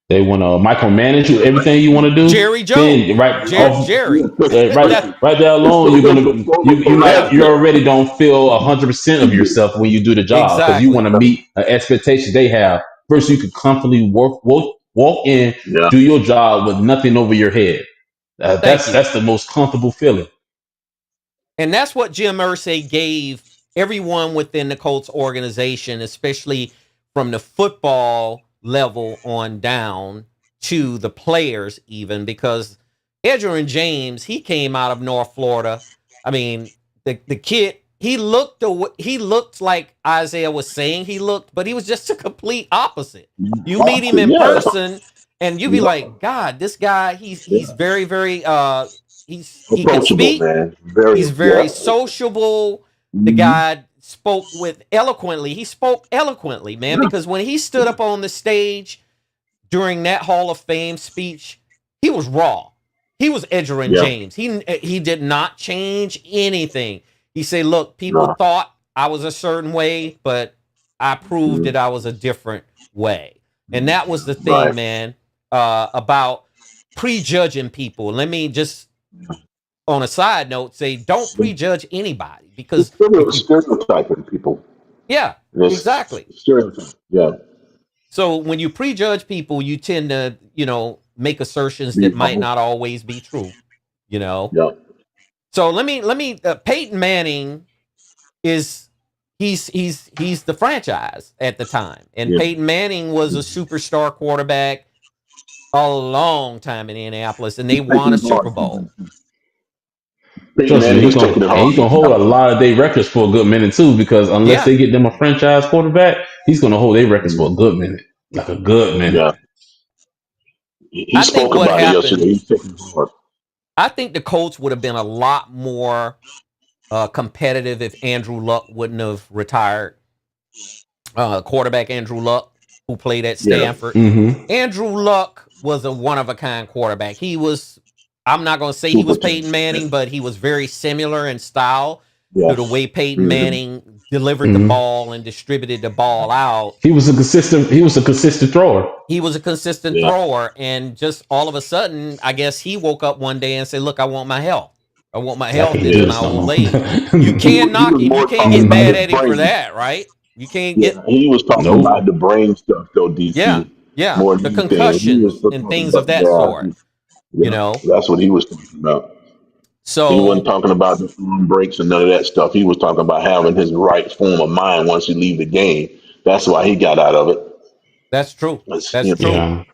They want to micromanage you everything you want to do.
Jerry
Then
Jones,
right off,
Jerry.
right
That
right there alone, you're gonna
yeah,
you already don't feel 100% of yourself when you do the job because you want
exactly.
to meet an expectation they have. First, you could comfortably walk in,
Yeah,
do your job with nothing over your head.
Thank you.
That's the most comfortable feeling.
And that's what Jim Irsay gave everyone within the Colts organization, especially from the football level on down to the players, even because Edgerrin James, he came out of North Florida. I mean, the kid, he looked like Isaiah was saying he looked, but he was just a complete opposite. You meet him in
yeah,
person, and you be
yeah,
like, God, this guy, he's
yeah.
very, very he can
Approachable,
speak.
man. Very,
He's very
yeah.
sociable. The
Mhm.
guy spoke with eloquently. He spoke eloquently, man,
Yeah,
because when he stood up on the stage during that Hall of Fame speech, he was raw. He was Edgerrin
yeah,
James. He did not change anything. He said, "Look, people
no,
thought I was a certain way, but I proved
mhm,
that I was a different way." And that was the thing,
right.
man, about prejudging people. Let me just on a side note, say don't prejudge anybody because if you,
Stereotyping people.
yeah,
This
exactly.
stereotype. Yeah,
So when you prejudge people, you tend to, make assertions
be
that might
humble.
not always be true, you know.
Yeah,
So let me. Peyton Manning is he's the franchise at the time, and
yeah.
Peyton Manning was a superstar quarterback a long time in Indianapolis, and they won a
Taking it
Super
hard.
Bowl.
Peyton
Trust me,
Manning was taking it hard.
he's gonna hold a lot of their records for a good minute too. Because unless
Yeah,
they get them a franchise quarterback, he's gonna hold their records for
Mhm.
a good minute, like a good minute.
Yeah, he
I think
spoke
what
about it yesterday.
happened.
He's taking it hard.
I think the Colts would have been a lot more competitive if Andrew Luck wouldn't have retired. Quarterback Andrew Luck, who played at
Yeah,
Stanford.
Hmm.
Andrew Luck was a one of a kind quarterback. He was, I'm not going to say he
super
was
team.
Peyton Manning, but he was very similar in style
Yeah,
to the way Peyton
hmm
Manning delivered the
Hmm.
ball and distributed the ball out.
He was a consistent thrower.
He was a consistent
yeah.
thrower, and just all of a sudden, I guess he woke up one day and said, "Look, I want my health. I want my
After
health
he
in
did
my old
something.
age." You can't
He
knock
was
him. You
more
can't
talking
get
about
mad
his
at him for
brain.
that, right? You can't
Yeah,
get
he was talking about
Nope.
the brain stuff though,
yeah,
DC,
yeah,
more
the
than anything. He was
concussions
still
and
talking
things of
about
that sort. You
yeah,
know,
that's what he was talking about. He wasn't
so
talking about the arm breaks and none of that stuff. He was talking about having his right form of mind once you leave the game. That's why he got out of it.
that's true.
It's,
That's
you know,
true.
Yeah.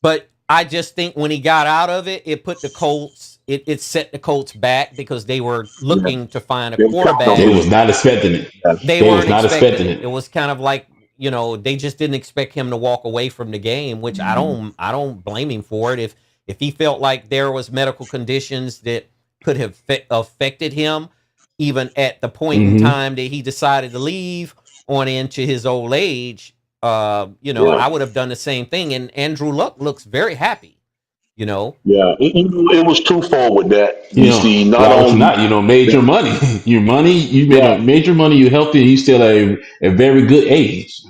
But I just think when he got out of it, it put the Colts. It set the Colts back because they were
yeah,
looking to find a
they were counting on
They
quarterback.
was
him.
not expecting it.
Yeah,
They
They was
weren't
not
expecting
expecting
it.
it.
It was kind of like, they just didn't expect him to walk away from the game, which I don't blame him for it. If he felt like there was medical conditions that could have affected him, even at the point in
Hmm.
time that he decided to leave on into his old age,
yeah,
I would have done the same thing. And Andrew Luck looks very happy, you know.
yeah. It was twofold with that,
You know,
DC. Not
why would you
only
not? Made your
that,
money. Your money. You made
yeah,
a major money. You healthy. And you still at a very good age.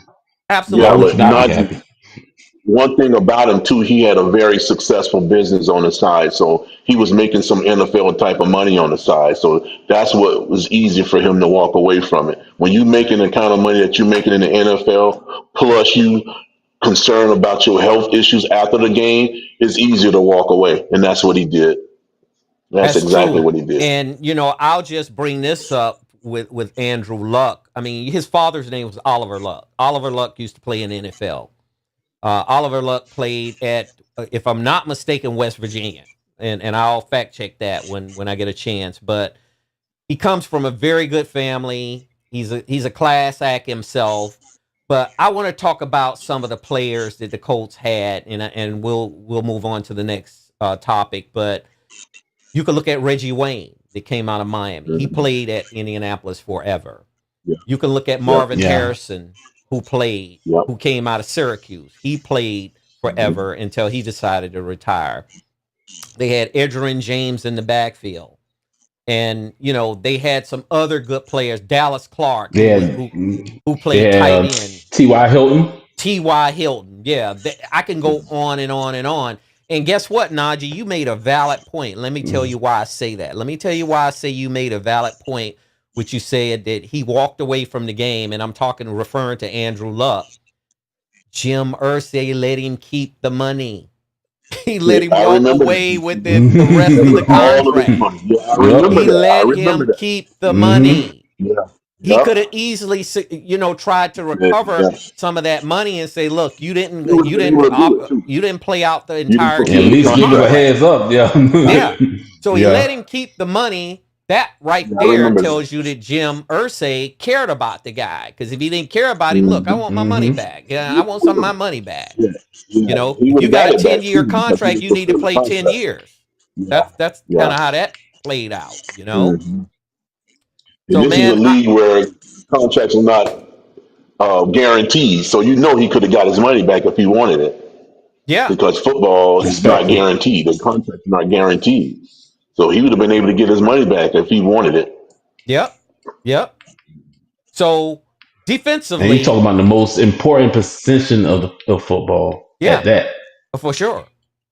Why
yeah,
Absolutely.
would you
but
not be
Najee,
happy?
one thing about him too, he had a very successful business on the side, so he was making some NFL type of money on the side. So that's what was easy for him to walk away from it. When you making the kind of money that you're making in the NFL, plus you concerned about your health issues after the game, it's easier to walk away, and that's what he did. That's
That's
exactly
true.
what he did.
And I'll just bring this up with Andrew Luck. I mean, his father's name was Oliver Luck. Oliver Luck used to play in the NFL. Oliver Luck played at, if I'm not mistaken, West Virginia, and I'll fact check that when I get a chance. But he comes from a very good family. He's a class act himself. But I want to talk about some of the players that the Colts had, and we'll move on to the next topic. But you could look at Reggie Wayne that came out of Miami. He
Mhm.
played at Indianapolis forever.
Yeah,
You can look at
yeah,
Marvin
Yeah.
Harrison, who
yeah.
came out of Syracuse. He played
Mhm.
forever until he decided to retire. They had Edgerrin James in the backfield. And they had some other good players. Dallas Clark,
They had
who
they
played
had
tight end.
T.Y. Hilton.
T.Y. Hilton. Yeah, I can go on and on and on. And guess what, Najee? You made a valid point. Let me tell you why I say that. Let me tell you why I say you made a valid point, which you said that he walked away from the game, and I'm referring to Andrew Luck. Jim Irsay let him keep the money. He let him
I
walk
remember
away
that.
with the rest of the
All of his
contract.
money. Yeah, I
Yep.
remember
He
that. I
let
remember
him
that.
keep the
Mm-hmm.
money.
Yeah.
He could have
Yep.
easily, tried to
Yeah.
recover
Yeah.
some of that money and say, "Look, you
He would have been able to do it too.
you didn't play out the
You didn't
entire
At
fulfill the
least give him a
contract.
contract."
heads up. Yeah.
Yeah. So he
Yeah.
let him keep the money. That right
Yeah, I
there
remember that.
tells you that Jim Irsay cared about the guy. Because if he didn't care about him, look, I
Mm-hmm.
want my money
Mm-hmm.
back. Yeah, I
He
want some of
would
my
have.
money back.
Yeah. Yeah. He
If
would
you
have
got
got
a
it back
10-year
too because he
contract,
didn't
you need to
fulfill the
play 10
contract.
years.
Yeah.
That's kind
Yeah.
of how that played out.
Mm-hmm. And
So
this is a
man,
league where contracts are not guaranteed. So he could have got his money back if he wanted it
yeah,
because football is not
Respectful.
guaranteed. The contracts are not guaranteed. So he would have been able to get his money back if he wanted it.
yep, yep. So
And you talk
defensively,
about the most important position of football at
yeah,
that.
for sure,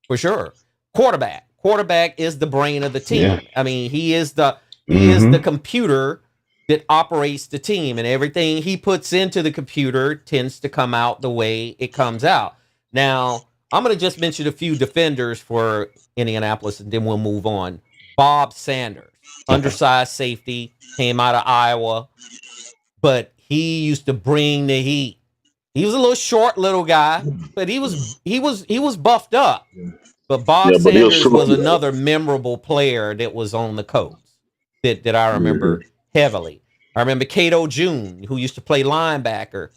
for sure. Quarterback is the brain of the
Yeah.
team. I mean, he is the
Mm-hmm.
computer that operates the team, and everything he puts into the computer tends to come out the way it comes out. Now, I'm going to just mention a few defenders for Indianapolis, and then we'll move on. Bob Sanders,
Okay.
undersized safety, came out of Iowa, but he used to bring the heat. He was a little short little guy, but he was buffed up. But Bob
Yeah, but he'll
Sanders
show
was
you.
another memorable player that was on the Colts that I remember
Mm-hmm.
heavily. I remember Cato June, who used to play linebacker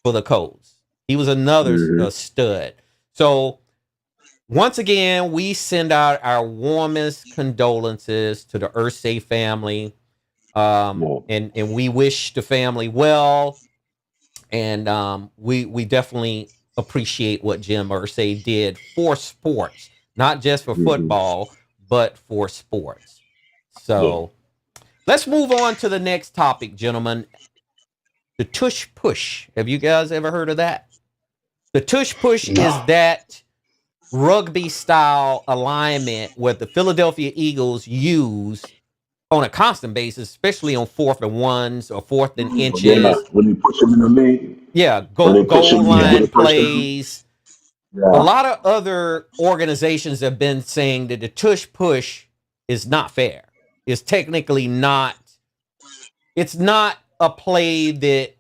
for the Colts. He was another
Mm-hmm.
stud. So once again, we send out our warmest condolences to the Irsay family,
Yeah.
and we wish the family well. And we definitely appreciate what Jim Irsay did for sports, not just for
Mm-hmm.
football, but for sports.
Yeah.
So let's move on to the next topic, gentlemen. The tush push. Have you guys ever heard of that? The tush push is
No.
that rugby style alignment where the Philadelphia Eagles use on a constant basis, especially on fourth and ones or fourth and
Yeah.
inches.
When you push him in the league,
Yeah,
when they push
goal
him to
Yeah.
get
line
a first down.
plays. A
Yeah.
lot of other organizations have been saying that the tush push is not fair. It's technically not. It's not a play that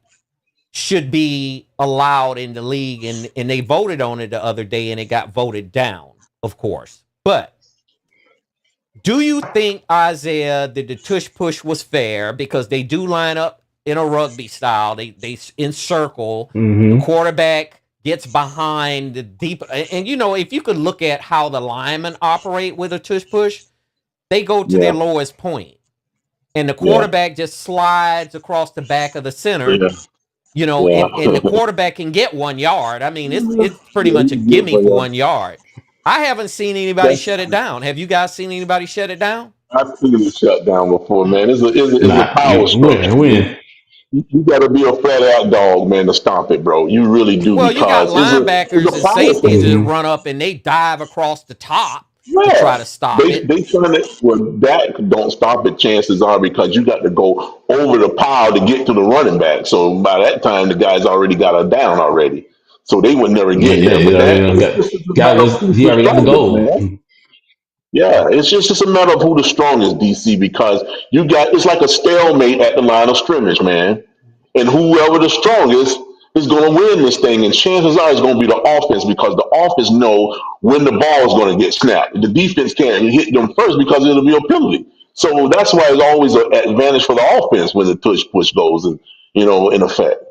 should be allowed in the league, and they voted on it the other day, and it got voted down, of course. But do you think, Isaiah, that the tush push was fair because they do line up in a rugby style? They encircle. The
Mm-hmm.
quarterback gets behind the deep, and if you could look at how the linemen operate with a tush push, they go to their
Yeah.
lowest point, and the
Yeah.
quarterback just slides across the back of the center.
Yeah.
And,
Yeah.
and the quarterback can get 1 yard. I mean, it's pretty
Yeah.
much a
You can get it,
gimme
but
for 1 yard. I haven't seen anybody
that's
shut it down. Have you guys seen anybody shut it down?
I've seen it shut down before, man. It's a
Not
power
when
structure, man.
when
You got to be a flat out dog, man, to stop it, bro. You really do
Well, you got
because it's
linebackers
a
and
power
safeties
thing.
that
Mm-hmm.
run up and they dive across the top to try
Yeah,
to stop
they
it.
they trying to that don't stop it. Chances are because you got to go over the pile to get to the running back. So by that time, the guy's already got a down already. So they would never
Yeah,
get
yeah,
there. But
yeah,
that
yeah.
it's just a
Guy
matter of
was
who's
he
the
already got the
strongest,
goal.
man. Yeah, it's just a matter of who the strongest DC because it's like a stalemate at the line of scrimmage, man. And whoever the strongest is going to win this thing. And chances are it's going to be the offense because the offense know when the ball is going to get snapped. The defense can't hit them first because it'll be a penalty. So that's why it's always an advantage for the offense when the tush push goes in effect.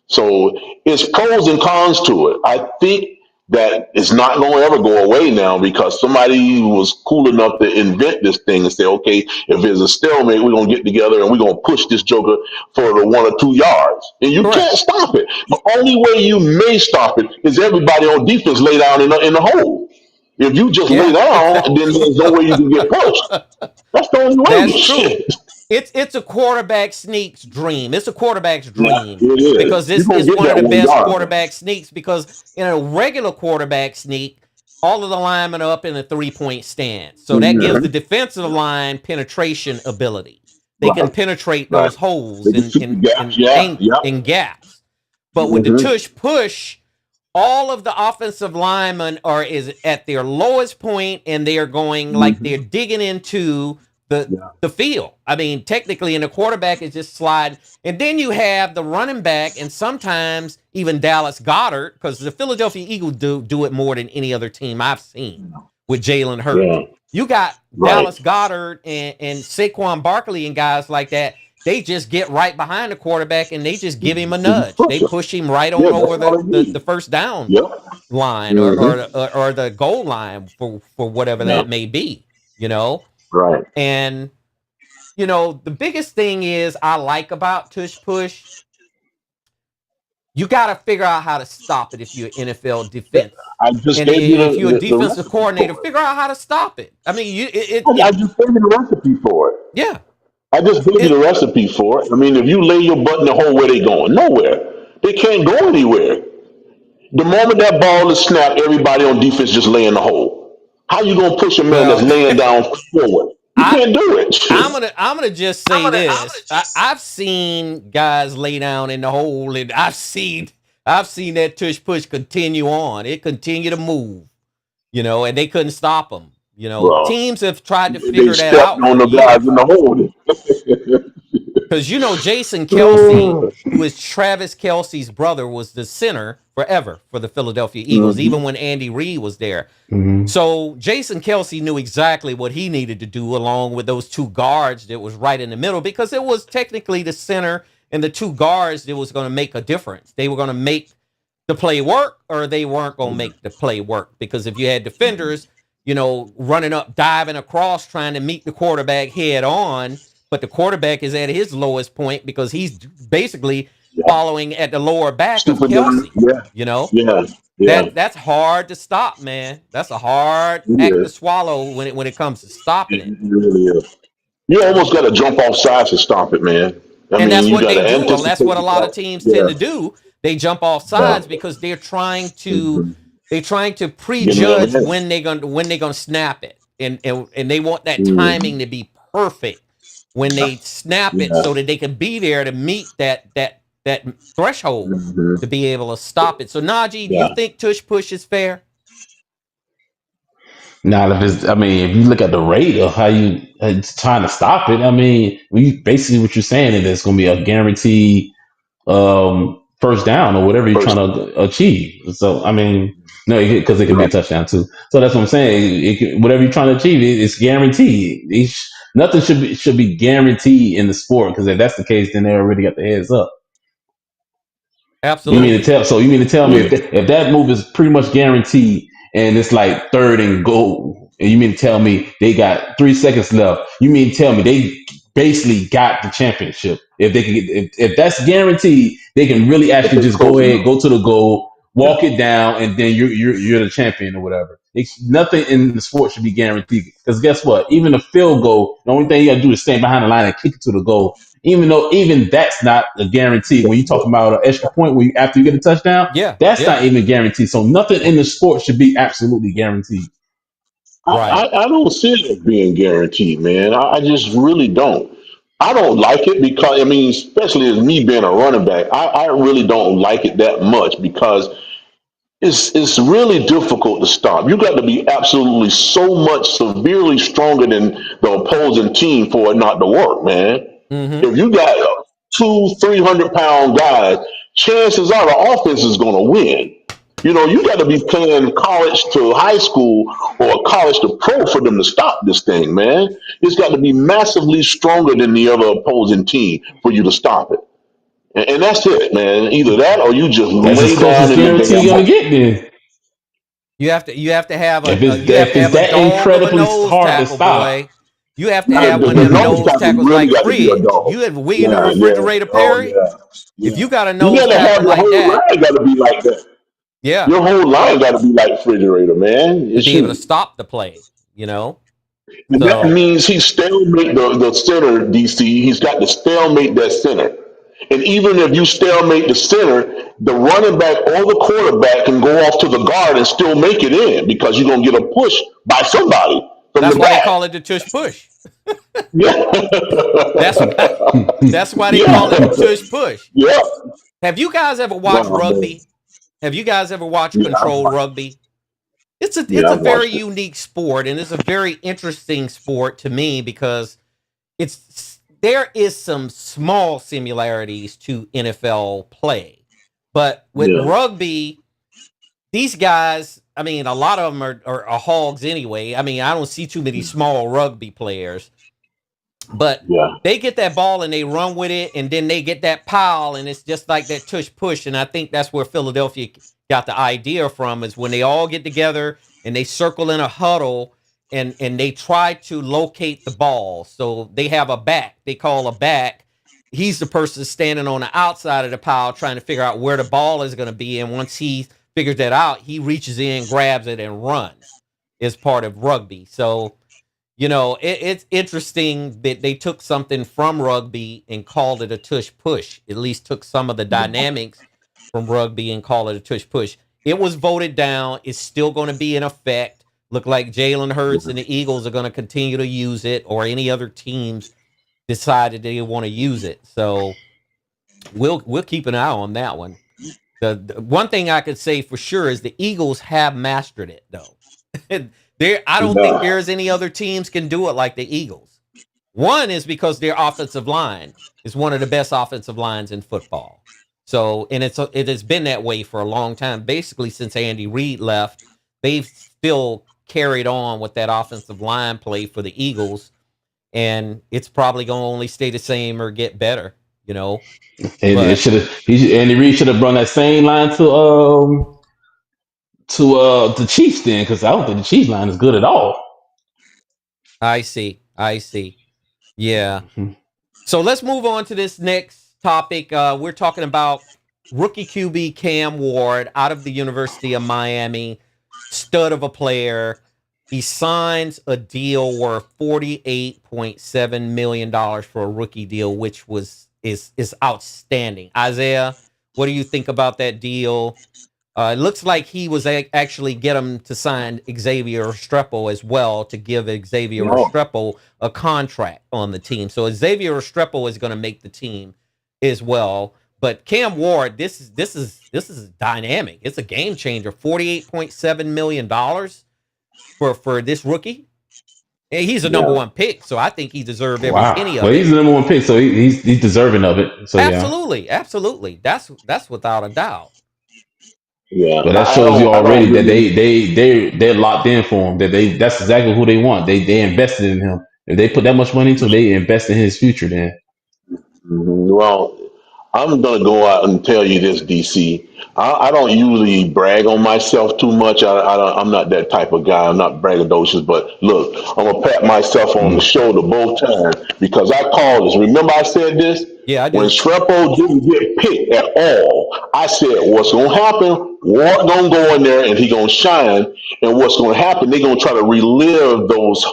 So it's pros and cons to it. I think that it's not going to ever go away now because somebody was cool enough to invent this thing and say, okay, if there's a stalemate, we're going to get together and we're going to push this joker for the 1 or 2 yards. And you
Correct.
can't stop it. The only way you may stop it is everybody on defense lay down in the hole. If you just lay
Yeah,
down, then
exactly.
there's no way you can get pushed. That's the only
That's
way.
true.
Shit.
It's a quarterback sneak's dream. It's a quarterback's
Yeah,
dream
it
because
is. You're
this
gonna
is
get
one of
that
the
one
best
yard.
quarterback sneaks. Because in a regular quarterback sneak, all of the linemen are up in a 3-point stance, so that gives the
Mm-hmm.
defensive line penetration ability. They can
Right,
penetrate
right.
those holes
They can shoot the gaps. Yeah, yeah.
in gaps. But with the
Mm-hmm.
tush push, all of the offensive linemen are is at their lowest point, and they are going like they're
Mm-hmm.
digging into
Yeah.
the field. I mean, technically, and the quarterback is just sliding. And then you have the running back, and sometimes even Dallas Goddard, because the Philadelphia Eagles do it more than any other team I've seen with Jalen Hurts.
Yeah.
You got
Right.
Dallas Goddard and Saquon Barkley and guys like that. They just get right behind the quarterback and they just give him a
They just
nudge.
push
They
them.
push him right
Yeah,
on
that's
over
all they
the
need.
first down
Yep.
line
Mm-hmm.
or the goal line for whatever
Yeah.
that may be, you know?
Right.
And you know, the biggest thing is I like about tush push, you got to figure out how to stop it if you're NFL defense.
I just
And
gave you
if you're a
the
defensive
recipe
coordinator,
for it.
figure out how to stop it. I mean,
I just gave you the recipe for it.
yeah.
I just gave you the
It
recipe for it. I mean, if you lay your butt in the hole, where they going? Nowhere. They can't go anywhere. The moment that ball is snapped, everybody on defense just lay in the hole. How you gonna push a man that's
well,
laying down forward? You
I
can't do it.
I'm gonna just say this. I've seen guys lay down in the hole, and I've seen that tush push continue on. It continued to move, you know, and they couldn't stop them. You know,
Well,
teams have tried to
they
figure that
stepped
out
on
for
the guys
years.
in the
Because you know, Jason Kelsey,
hole.
who is Travis Kelsey's brother, was the center forever for the Philadelphia Eagles,
Mm-hmm.
even when Andy Reid was there.
Mm-hmm.
So Jason Kelsey knew exactly what he needed to do, along with those two guards that was right in the middle, because it was technically the center and the two guards that was going to make a difference. They were going to make the play work, or they weren't going to make the play work. Because if you had defenders, you know, running up, diving across, trying to meet the quarterback head on, but the quarterback is at his lowest point because he's basically
Yeah.
following at the lower back of
Super down.
Kelsey.
Yeah.
You know,
Yeah. Yeah.
that's hard to stop, man. That's a hard
It
act to
is.
swallow when it comes to stopping it.
It really is. You almost got to jump off sides to stop it, man. I
And
mean,
that's
you
what
got
they
to
do. Well, that's
anticipate
what a
the
lot of
fact.
teams tend
Yeah.
to do. They jump off
Yeah.
sides because
Mm-hmm.
they're trying to
Get in over
prejudge
there.
when they're gonna snap it. And they want that
Mm.
timing to be perfect when they snap it
Yeah.
so that they can be there to meet that threshold
Mm-hmm.
to be able to stop it. So Najee, do you
Yeah.
think tush push is fair?
Now, if it's, I mean, if you look at the rate of how you it's trying to stop it, I mean, we basically what you're saying is it's going to be a guaranteed first down or whatever you're
First
trying
down.
to achieve. So, I mean, no, because it could be a
Right.
touchdown too. So that's what I'm saying. Whatever you're trying to achieve, it's guaranteed. Nothing should be guaranteed in the sport because if that's the case, then they already got the heads up. You mean to
Absolutely.
tell? So you mean to tell me
Yeah.
if that move is pretty much guaranteed and it's like third and goal, and you mean to tell me they got 3 seconds left? You mean to tell me they basically got the championship? If they can get, if that's guaranteed, they can really
If
actually
it's
just go
close
ahead,
enough.
go to the goal,
Yeah.
walk it down, and then you're the champion or whatever. Nothing in the sport should be guaranteed because guess what? Even a field goal, the only thing you got to do is stand behind the line and kick it to the goal. Even though even that's not a guarantee. When you talk about an extra point when after you get a touchdown,
Yeah,
that's
yeah.
not even guaranteed. So nothing in the sport should be absolutely guaranteed.
Right.
I don't see it as being guaranteed, man. I just really don't. I don't like it because, I mean, especially as me being a running back, I really don't like it that much because it's really difficult to stop. You got to be absolutely so much severely stronger than the opposing team for it not to work, man.
Mm-hmm.
If you got 200-300 pound guys, chances are the offense is going to win. You know, you got to be playing college to high school or college to pro for them to stop this thing, man. It's got to be massively stronger than the other opposing team for you to stop it. And that's it, man. Either that or you just
That's as
lay
close
down
as
in the
guarantee
damn
you're gonna
hole.
get then.
You have
If
to
it's
have a
that
dog of a
incredibly
nose
hard to
tackle,
stop,
boy. You have to
Yeah,
have one of
the
them
nose
nose
tackle
tackles
really
like
got to be a
fridge.
dog.
You have we in the
Yeah, yeah.
refrigerator,
Oh,
Perry.
yeah.
If
Yeah.
you got a
You
nose
got to
tackle
have the
like
whole
that,
line got to be like that.
Yeah,
Your whole line got to be like refrigerator, man.
to be able to
Shoot.
stop the play, you know.
And that
So
means he stalemate the center, DC. He's got to stalemate that center. And even if you stalemate the center, the running back or the quarterback can go off to the guard and still make it in because you're going to get a push by somebody from the
that's why they
back.
call it the tush push.
Yeah.
That's why that's why they call
Yeah.
it the tush push.
Yeah.
Have you guys ever watched
Wow, man.
rugby? Have you guys ever watched
Yeah,
control rugby?
yeah,
It's a
I've
very
watched it.
unique sport, and it's a very interesting sport to me because there is some small similarities to NFL play, but with
Yeah.
rugby, these guys, I mean, a lot of them are hogs anyway. I mean, I don't see too many small rugby players, but
Yeah.
they get that ball and they run with it, and then they get that pile, and it's just like that tush push. And I think that's where Philadelphia got the idea from, is when they all get together and they circle in a huddle and they try to locate the ball. So they have a back, they call a back. He's the person standing on the outside of the pile trying to figure out where the ball is going to be. And once he figures that out, he reaches in, grabs it, and runs. Is part of rugby. So it's interesting that they took something from rugby and called it a tush push. At least took some of the dynamics from rugby and called it a tush push. It was voted down. It's still going to be in effect. Look like Jalen Hurts and the Eagles are going to continue to use it, or any other teams decided they want to use it. So we'll keep an eye on that one. The one thing I could say for sure is the Eagles have mastered it, though. I don't think
Yeah.
there's any other teams can do it like the Eagles. One is because their offensive line is one of the best offensive lines in football. So, and it has been that way for a long time. Basically, since Andy Reid left, they've still carried on with that offensive line play for the Eagles, and it's probably going to only stay the same or get better. You know,
And it
but
should have. Andy Reid should have brought that same line to the Chiefs then, because I don't think the Chiefs line is good at all.
I see. Yeah. So let's move on to this next topic. We're talking about rookie QB Cam Ward out of the University of Miami, stud of a player. He signs a deal worth $48.7 million for a rookie deal, which is outstanding. Isaiah, what do you think about that deal? It looks like he was actually get him to sign Xavier Restrepo as well, to give Xavier
No.
Restrepo a contract on the team. So Xavier Restrepo is going to make the team as well. But Cam Ward, this is dynamic. It's a game changer. $48.7 million for this rookie. And he's a number
Yeah.
one pick, so I think he deserved every
Wow.
penny
Well,
of
he's
it.
the number one pick, so he's deserving of it. So yeah.
Absolutely, absolutely. That's without a doubt.
Yeah.
But that
I
shows you
don't. I
already
don't
that
really.
they're locked in for him. That's exactly who they want. They invested in him. If they put that much money into him, they invest in his future. Then
Well, I'm gonna go out and tell you this, DC. I don't usually brag on myself too much. I'm not that type of guy. I'm not braggadocious. But look, I'm gonna pat myself on the
mm,
shoulder both times because I called this. Remember, I said this
Yeah, I
when
do.
Shrepo didn't get picked at all. I said, what's gonna happen? Ward gonna go in there and he gonna shine. And what's gonna happen? They're gonna try to relive those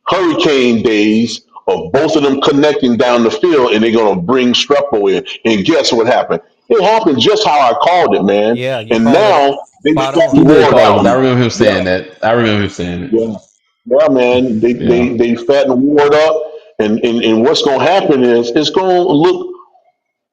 hurricane days of both of them connecting down the field, and they're going to bring Strepo in. And guess what happened? It happened just how I called it, man.
Yeah, you
And
called it
now they
spot
shut
on.
he did
Ward
call it
out.
because I remember him
Yeah,
saying that. I remember him saying it.
yeah, yeah, man. They
Yeah.
they they fatten Ward up, and what's going to happen is it's going to look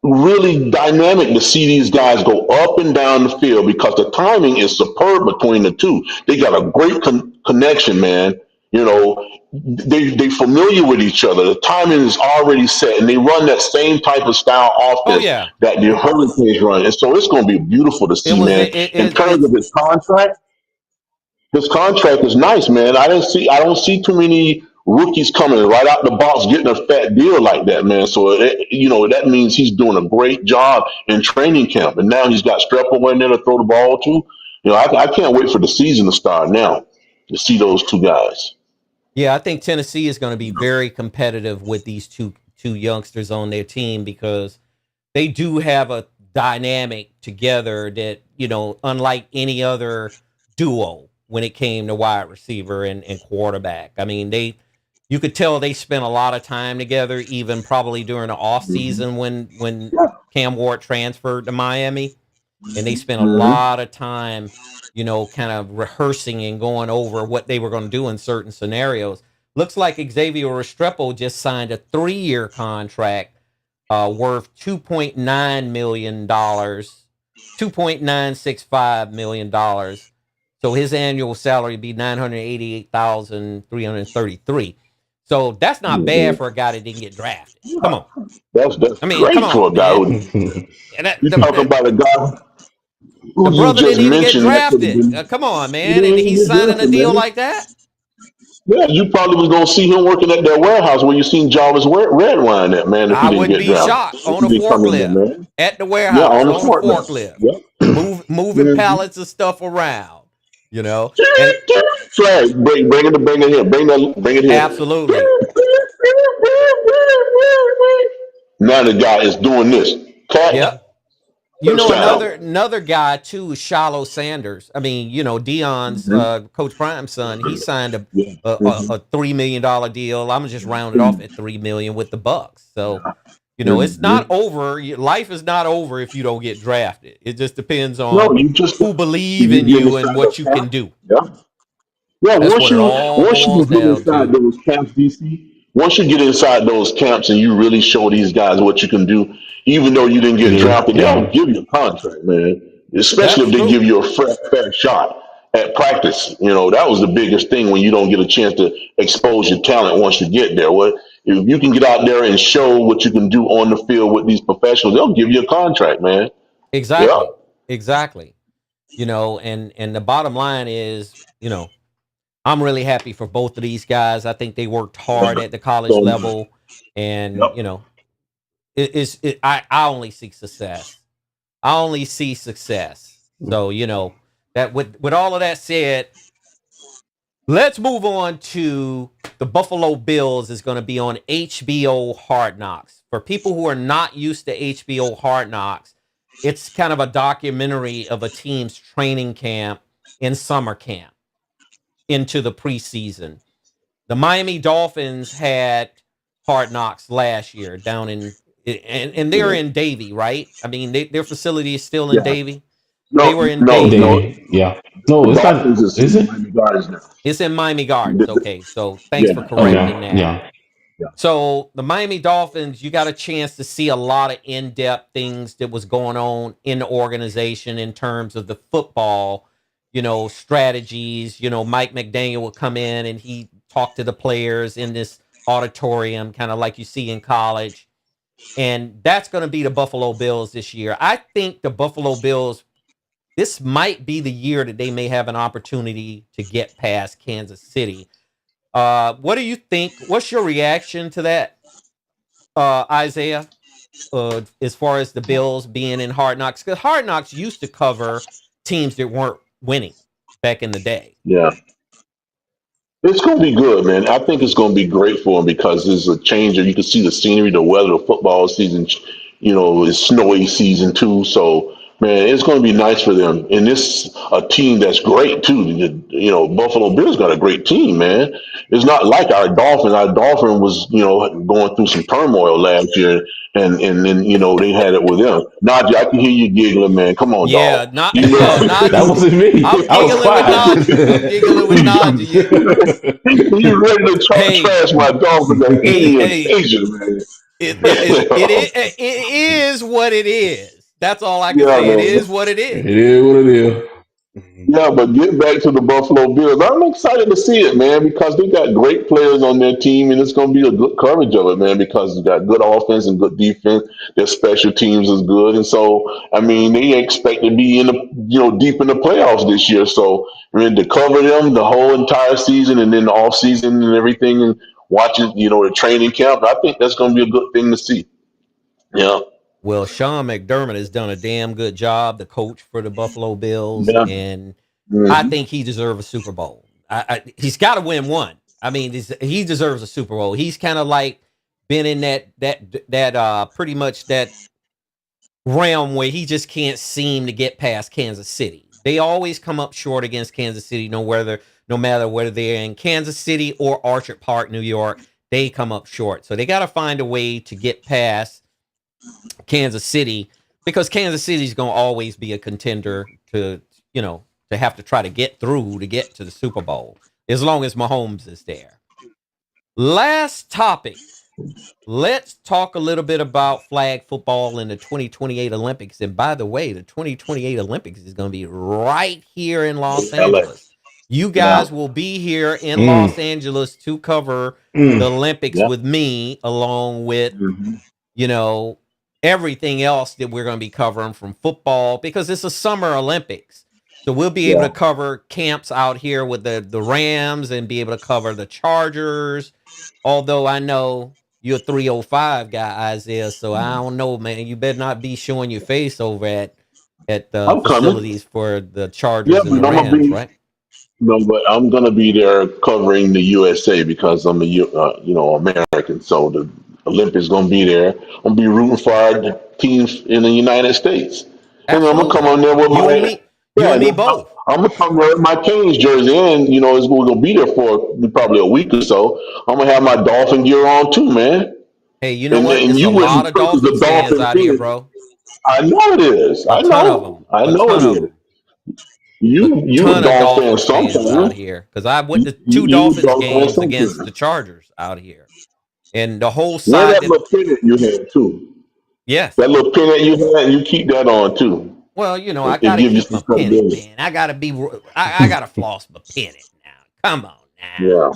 really dynamic to see these guys go up and down the field because the timing is superb between the two. They got a great connection, man. You know, they familiar with each other. The timing is already set, and they run that same type of style
Oh
offense
yeah,
that the Hurricanes run. And so it's going to be beautiful to
it
see,
was
man. In terms of
it's
his contract is nice, man. I don't see too many rookies coming right out the box getting a fat deal like that, man. So that means he's doing a great job in training camp, and now he's got Strepo in there to throw the ball to. I can't wait for the season to start now to see those two guys.
Yeah, I think Tennessee is going to be very competitive with these two youngsters on their team because they do have a dynamic together that, unlike any other duo when it came to wide receiver and quarterback. I mean, you could tell they spent a lot of time together, even probably during the
Mhm.
offseason when
Yeah.
Cam Ward transferred to Miami, and they spent a
Mhm.
lot of time, kind of rehearsing and going over what they were going to do in certain scenarios. Looks like Xavier Restrepo just signed a 3-year contract worth $2.9 million, $2.965 million. So his annual salary would be $988,333. So that's not bad
Mhm.
for a guy that didn't get drafted. Come
Yeah.
on.
That's
I mean, come
great for
on,
a guy
man.
who
And that,
you talk about a guy
the
who you
brother
just
didn't even get
mentioned that could have
drafted.
been.
Come on,
He
man.
didn't
And
even
he's
get
signing a
drafted,
deal
man.
like that.
Yeah, you probably was gonna see him working at that warehouse where you seen Jarvis Red Wine at, man, if he
I
didn't
wouldn't
get
be
drafted.
shocked
If
on
he
a
didn't come in there,
forklift
man.
at the
Yeah,
warehouse
on the
on a
forklift.
forklift,
Yep.
moving
Mhm.
pallets of stuff around. And
Flag, bring it here, bring it here.
absolutely,
Now the guy is doing this. Catch,
yep.
touchdown.
Another guy too is Shiloh Sanders. I mean, Dion's
Mhm.
Coach Prime's son. He signed a
Yeah.
a, a,
Mhm.
a $3 million deal. I'm just rounded off
Mhm.
at 3 million with the Bucks. So, it's not
Mhm.
over. Life is not over if you don't get drafted. It just depends
No,
on
you just
who believe
you
in
get
you and
inside
what
the
you can
cap.
do.
Yeah. Yeah,
That's what it all
once you
boils
get
down
inside
to.
those camps, DC, once you get inside those camps and you really show these guys what you can do, even though you didn't get
Yeah,
drafted, they'll
yeah.
give you a contract, man. Especially
That's
if they
true.
give you a fair shot at practice. That was the biggest thing when you don't get a chance to expose your talent once you get there. What if you can get out there and show what you can do on the field with these professionals? They'll give you a contract, man. Yeah.
Exactly. Exactly. And the bottom line is, I'm really happy for both of these guys. I think they worked hard at the college
So,
level, and
yep.
I only see success. I only see success. So that with all of that said, let's move on to the Buffalo Bills is going to be on HBO Hard Knocks. For people who are not used to HBO Hard Knocks, it's kind of a documentary of a team's training camp in summer camp into the preseason. The Miami Dolphins had Hard Knocks last year down and they're
Yeah.
in Davie, right? I mean, their facility is still in
Yeah.
Davie. They
No,
were in
no,
Davie.
no.
Davey. Yeah. No,
The
it's
Dolphins
not.
is
Is
in
it?
Miami Gardens now.
It's in Miami Gardens.
The-
Okay, so thanks for
yeah, yeah,
correcting
Okay.
that.
Yeah.
yeah.
So the Miami Dolphins, you got a chance to see a lot of in-depth things that was going on in the organization in terms of the football, strategies. Mike McDaniel would come in and he talked to the players in this auditorium, kind of like you see in college. And that's going to be the Buffalo Bills this year. I think the Buffalo Bills, this might be the year that they may have an opportunity to get past Kansas City. What do you think? What's your reaction to that, Isaiah? As far as the Bills being in Hard Knocks, because Hard Knocks used to cover teams that weren't winning back in the day.
Yeah. It's going to be good, man. I think it's going to be great for them because there's a change. You can see the scenery, the weather, the football season. It's snowy season too. So, man, it's going to be nice for them. And this a team that's great too. Buffalo Bills got a great team, man. It's not like our Dolphins. Our Dolphin was, going through some turmoil last year, and then they had it with them. Najee, I can hear you giggling, man. Come on,
Yeah,
dog.
not
You
yeah,
know.
That
Najee.
wasn't me.
I'm
I was
giggling with
quiet.
Najee. I'm giggling with Najee.
He's ready to talk
Hey,
trash my dog with the Indian
hey,
Asian man.
it is what it is. That's all I can
Yeah,
say. It
man.
is what it
It
is.
is what it is.
Yeah, but get back to the Buffalo Bills. I'm excited to see it, man, because they got great players on their team, and it's going to be a good coverage of it, man, because they got good offense and good defense. Their special teams is good, and so I mean they expect to be in the deep in the playoffs this year. So I mean to cover them the whole entire season and then the off season and everything, and watching the training camp. I think that's going to be a good thing to see. Yeah,
Well, Sean McDermott has done a damn good job, the coach for the Buffalo Bills,
yeah.
and I
Mhm.
think he deserves a Super Bowl. He's got to win one. I mean, he deserves a Super Bowl. He's kind of like been in that pretty much that realm where he just can't seem to get past Kansas City. They always come up short against Kansas City, no matter whether they're in Kansas City or Orchard Park, New York. They come up short. So they got to find a way to get past Kansas City, because Kansas City is going to always be a contender to, to have to try to get through to get to the Super Bowl, as long as Mahomes is there. Last topic. Let's talk a little bit about flag football in the 2028 Olympics. And by the way, the 2028 Olympics is going to be right here in Los
LA.
Angeles. You
Yeah.
guys will be here in Los Angeles to cover the Olympics with me, along with, everything else that we're going to be covering from football, because it's a summer Olympics. So we'll be able to cover camps out here with the Rams and be able to cover the Chargers. Although I know you're a 305 guy, Isaiah, so I don't know, man. You better not be showing your face over at the facilities for the Chargers and the Rams, right?
No, but I'm gonna be there covering the USA because I'm American. So the Olympics gonna be there. I'm gonna be rooting for our teams in the United States, and I'm gonna come
Absolutely.
on there with
You and
my
me, you and me both.
I'm gonna come there with my Canes jersey, and we're gonna be there for probably a week or so. I'm gonna have my Dolphin gear on too, man.
Hey, you know what?
And
It's a
you
lot
wouldn't
of
think the
Dolphins fans
Dolphin
out here,
is.
bro.
I know it is.
A
I
ton of
know.
them.
I
A
know
ton
it
of
is.
them. A
You a
ton of
Dolphin
Dolphins fans out
sometimes.
here, because I went to two
You a
Dolphins
Dolphin
games against the
sometimes.
Chargers out here, and the whole
Wear
side
that
that,
little pennant you had too.
yes.
That little pennant you had, you keep that on too.
Well, I
It
got to
gives you
keep
some
my pennant,
credibility.
man. I got to floss my pennant now. Come on now.
Yeah.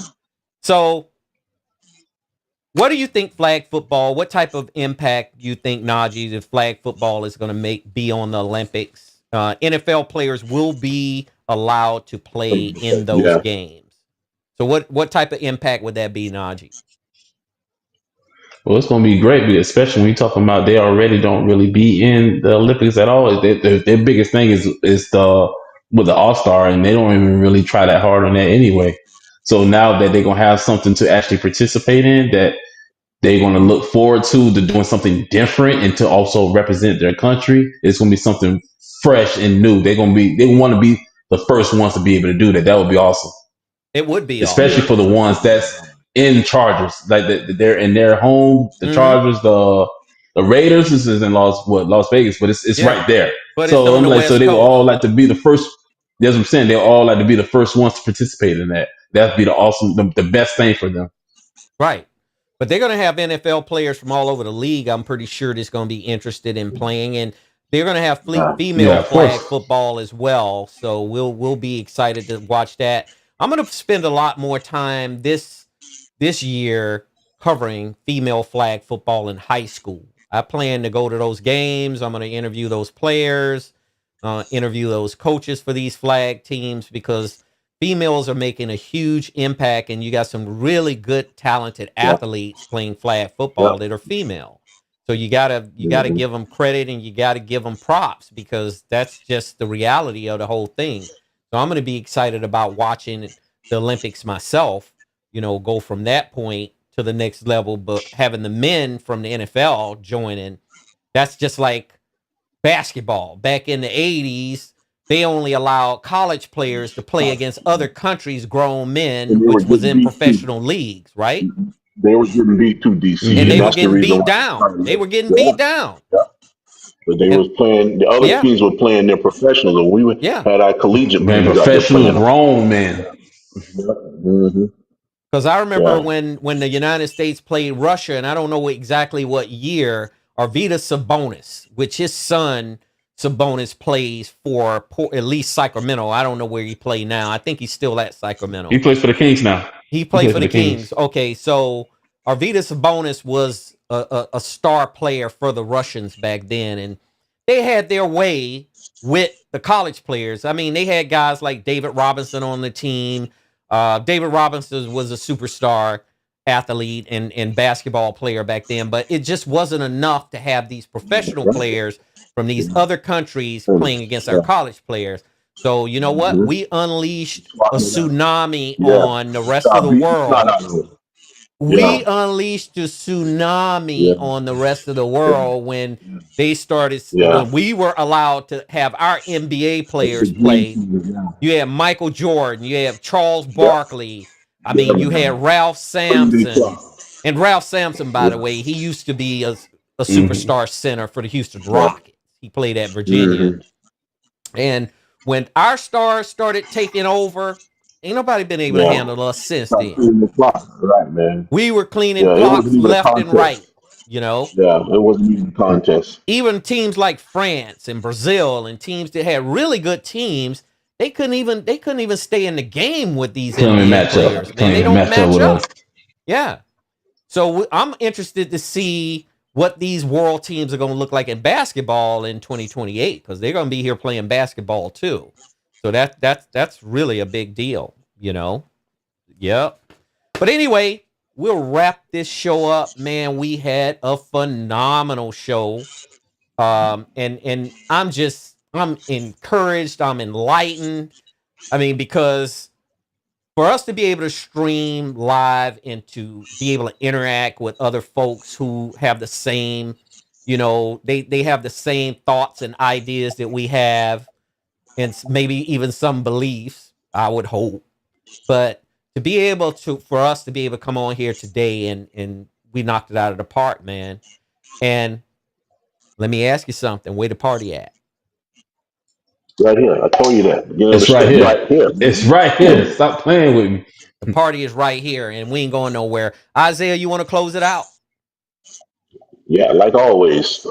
So, what do you think flag football, what type of impact do you think, Najee, if flag football is going to be on the Olympics? NFL players will be allowed to play in those
Yeah.
games. So what type of impact would that be, Najee?
Well, it's going to be great, especially when you're talking about they already don't really be in the Olympics at all. Their biggest thing is the with the All Star, and they don't even really try that hard on that anyway. So now that they're going to have something to actually participate in, that they're going to look forward to doing something different and to also represent their country, it's going to be something fresh and new. They want to be the first ones to be able to do that. That would be awesome,
It would be
especially
awesome.
for the ones that's in Chargers, like they're in their home. The
Mm-hmm.
Chargers, the Raiders, this is in Las Vegas, but it's
Yeah.
right there.
But it's
So
on
I'm
the
like, so
West
they would all
Coast.
like to be the first. That's what I'm saying. They all like to be the first ones to participate in that. That'd be the best thing for them.
Right. But they're going to have NFL players from all over the league. I'm pretty sure that's going to be interested in playing, and they're going to have female
Yeah, of
flag
course.
football as well. So we'll be excited to watch that. I'm going to spend a lot more time this year covering female flag football in high school. I plan to go to those games. I'm going to interview those players, interview those coaches for these flag teams, because females are making a huge impact, and you got some really good, talented athletes playing flag football that are female. So you gotta give them credit, and you gotta give them props, because that's just the reality of the whole thing. So I'm going to be excited about watching the Olympics myself. Go from that point to the next level, but having the men from the NFL joining, that's just like basketball. Back in the 80s, they only allowed college players to play against other countries' grown men,
And they were
which was
getting
in
beat too.
professional leagues, right?
They were getting beat too, DC,
And
and
they were
that's the
getting
reason
beat
why they
down.
started
They
it.
were getting
Yeah.
beat down.
Yeah. But they
And
was playing. The other
yeah,
teams were playing their professionals, and
yeah.
had our collegiate
Man,
players out there
professional
playing.
grown men.
Yeah. Hmm.
Because I remember
Yeah.
when the United States played Russia, and I don't know exactly what year, Arvydas Sabonis, which his son Sabonis plays for at least Sacramento. I don't know where he plays now. I think he's still at
He
Sacramento.
plays for the Kings now.
He
He
played
plays
for
for
the
the
Kings.
Kings.
Okay, so Arvydas Sabonis was a star player for the Russians back then, and they had their way with the college players. I mean, they had guys like David Robinson on the team. David Robinson was a superstar athlete and basketball player back then, but it just wasn't enough to have these professional players from these other countries playing against our
Yeah.
college players. So you know what?
Mhm.
We unleashed a
Swatting it out.
tsunami
Yeah.
on the rest of
Stop
the
beating the snot
world.
out of them. Yeah,
We unleashed a tsunami
yeah,
on the rest of the
yeah,
world when they started,
yeah.
when we were allowed to have our NBA
It's a
players
dream
play.
season now.
You had Michael Jordan, you have Charles
Yeah,
Barkley. I mean, you
yeah.
had Ralph
Crazy
Sampson.
clock.
And Ralph Sampson, by the
Yeah,
way, he used to be a
Hmm.
superstar center for the Houston
yeah.
Rockets. He played at Virginia.
Mm-hmm.
And when our stars started taking over, ain't nobody been able to
Yeah.
handle us since
Start
then.
cleaning the clock. Right, man.
We were cleaning
Yeah, it wasn't
clocks
even a
left and
contest.
right, you know.
Yeah, it wasn't even a contest.
Even teams like France and Brazil and teams that had really good teams, they couldn't even stay in the game with these
Couldn't even
NBA
match up.
players, man.
Couldn't
They
even
don't
match up
match
with us.
up. Yeah. So I'm interested to see what these world teams are going to look like in basketball in 2028 because they're going to be here playing basketball too. So that's really a big deal, you know. Yep. But anyway, we'll wrap this show up, man. We had a phenomenal show. And I'm encouraged, I'm enlightened. I mean, because for us to be able to stream live and to be able to interact with other folks who have the same, they have the same thoughts and ideas that we have, and maybe even some beliefs, I would hope. But to be able to, for us to be able to come on here today and we knocked it out of the park, man. And let me ask you something: where the party at?
Right here. I told you that. Beginning of the
It's right
step.
here.
Right here.
It's right here. Stop playing with me.
The party is right here, and we ain't going nowhere. Isaiah, you want to close it out?
Yeah, like always.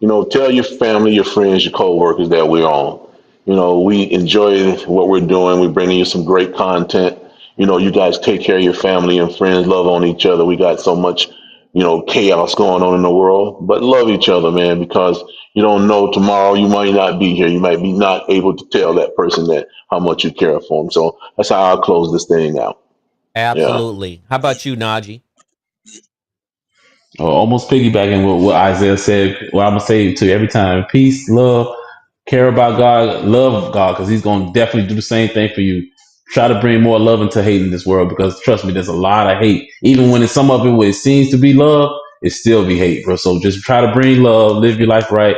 Tell your family, your friends, your coworkers that we're on. We enjoy what we're doing. We're bringing you some great content. You guys take care of your family and friends, love on each other. We got so much, chaos going on in the world, but love each other, man, because you don't know tomorrow you might not be here. You might be not able to tell that person that how much you care for them. So that's how I'll close this thing out. Yeah.
Absolutely. How about you, Najee?
Almost piggybacking what Isaiah said. What I'm gonna say to you every time: peace, love, care about God, love God, because He's gonna definitely do the same thing for you. Try to bring more love into hate in this world, because trust me, there's a lot of hate. Even when it's some of it where it seems to be love, it still be hate, bro. So just try to bring love, live your life right,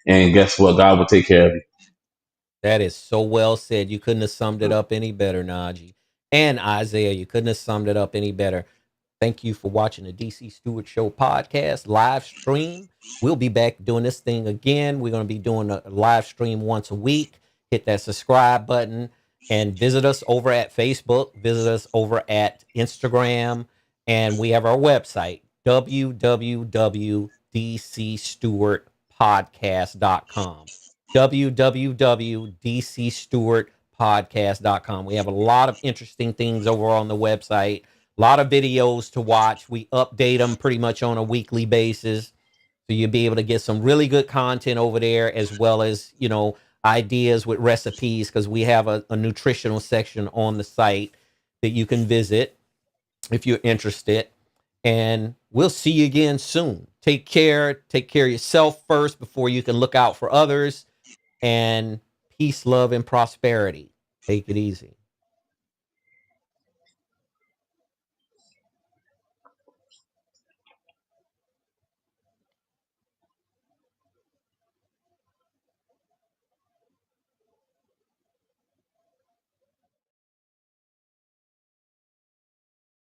and guess what? God will take care of you.
That is so well said. You couldn't have summed it up any better, Najee. And Isaiah, you couldn't have summed it up any better. Thank you for watching the DC Stewart Show podcast live stream. We'll be back doing this thing again. We're going to be doing a live stream once a week. Hit that subscribe button and visit us over at Facebook, visit us over at Instagram, and we have our website, www.dcstewartpodcast.com. www.dcstewartpodcast.com. We have a lot of interesting things over on the website, a lot of videos to watch. We update them pretty much on a weekly basis. So you'll be able to get some really good content over there, as well as, ideas with recipes, because we have a nutritional section on the site that you can visit if you're interested. And we'll see you again soon. Take care. Take care of yourself first before you can look out for others. And peace, love, and prosperity. Take it easy.